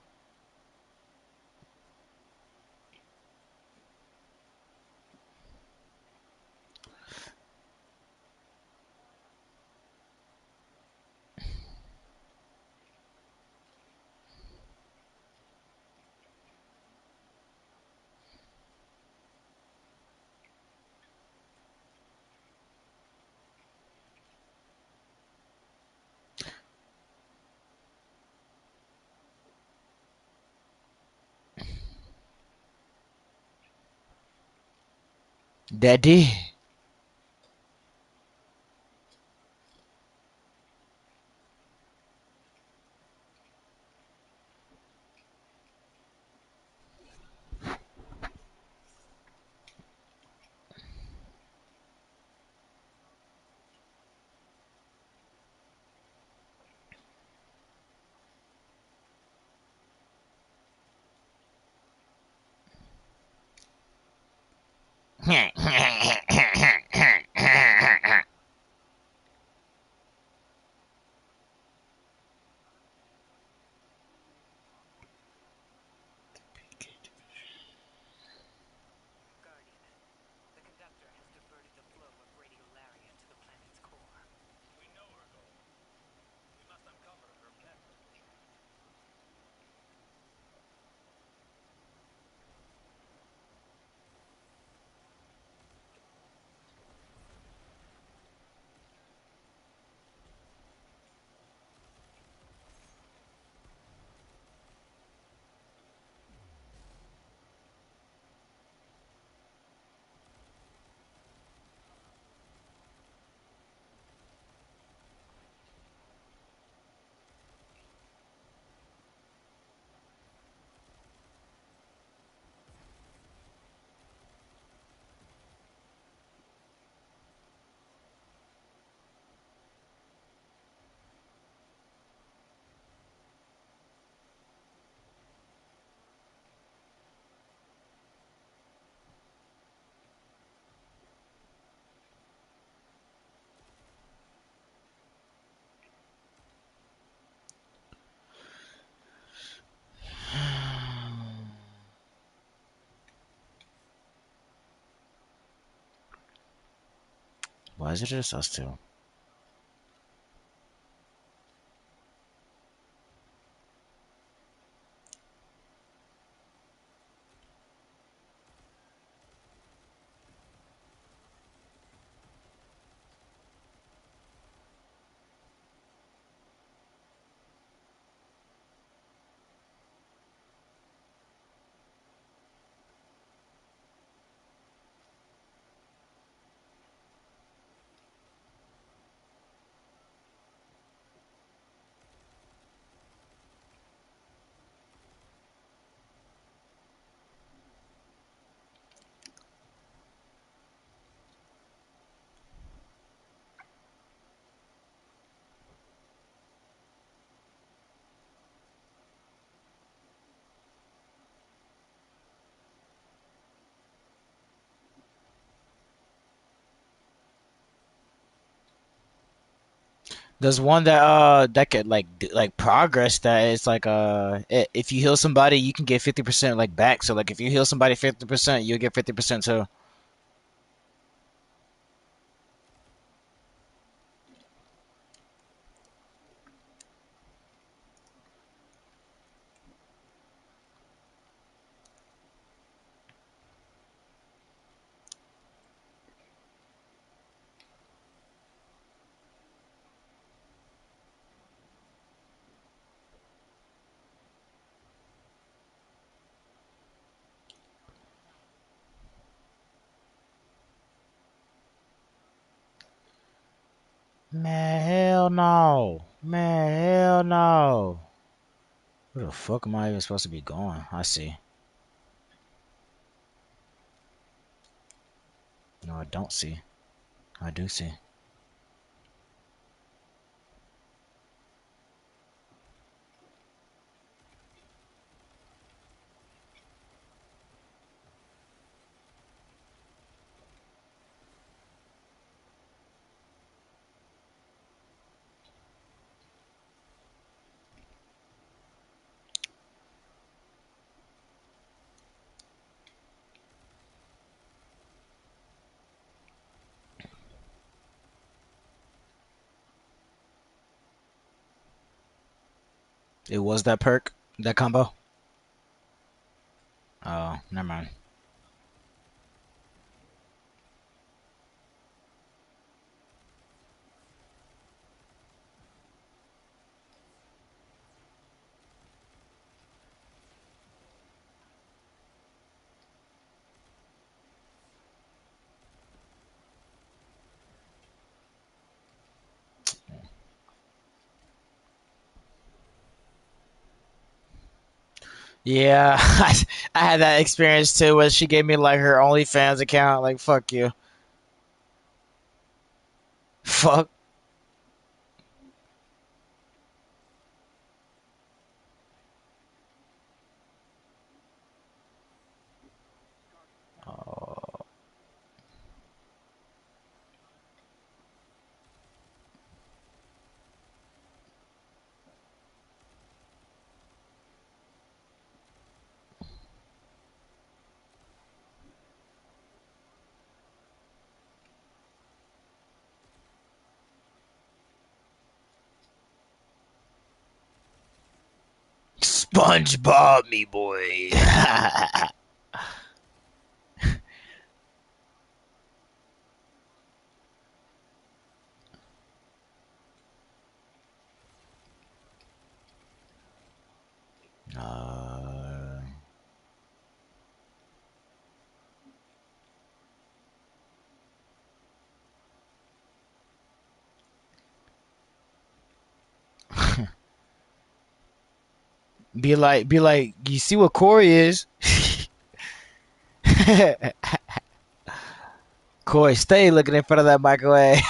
Daddy. Why is it just us two? There's one that could like progress that is like if you heal somebody you can get 50% like back. So like if you heal somebody 50%, you'll get 50% too. Man, hell no. Man, hell no. Where the fuck am I even supposed to be going? I see. No, I don't see. I do see. It was that perk? That combo? Oh, never mind. Yeah, I had that experience too where she gave me like her OnlyFans account. Like, fuck you. Fuck. Oh. SpongeBob, me boy. Be like, you see what Corey is? Corey, stay looking in front of that microwave.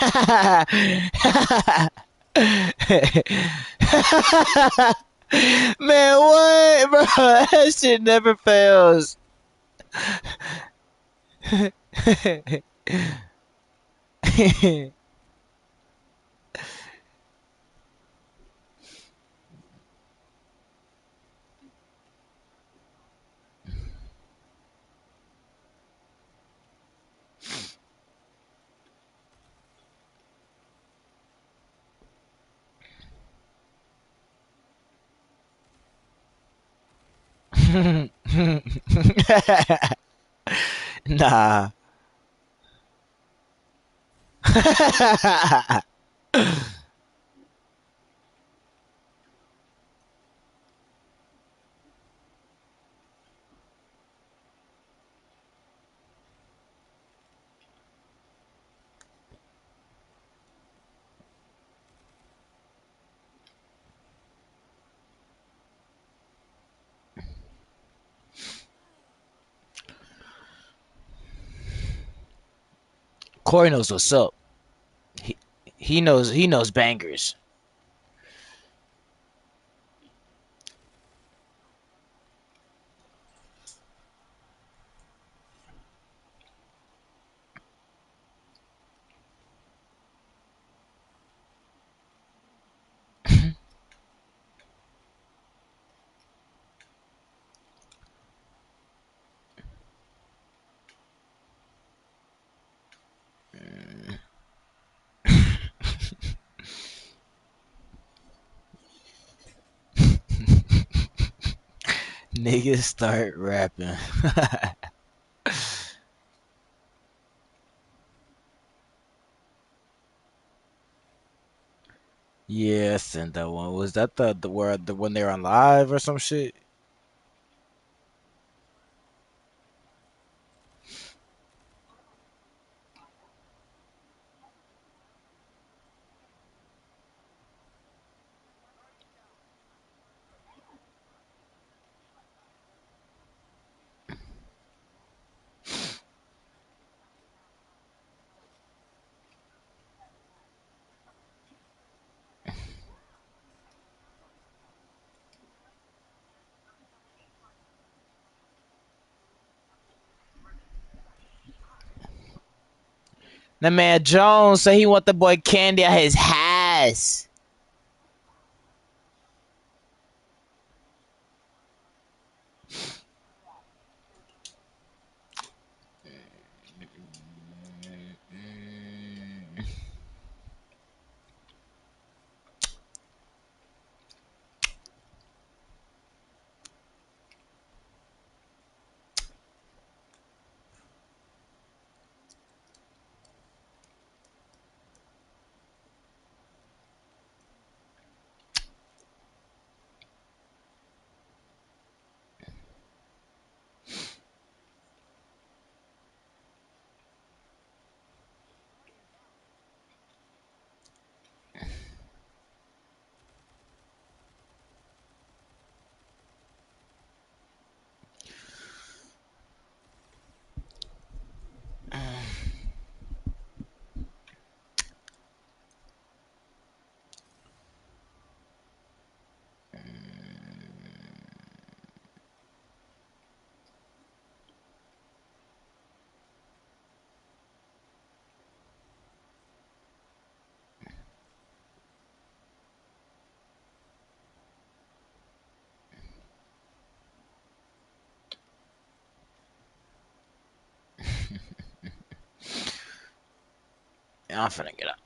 Man, what, bro? That shit never fails. Nah. Corey knows what's up. He knows bangers. Niggas start rapping. Yeah, I sent that one. Was that the where the when they were on live or some shit? That man Jones said he want the boy Candy at his house. I'm finna get up.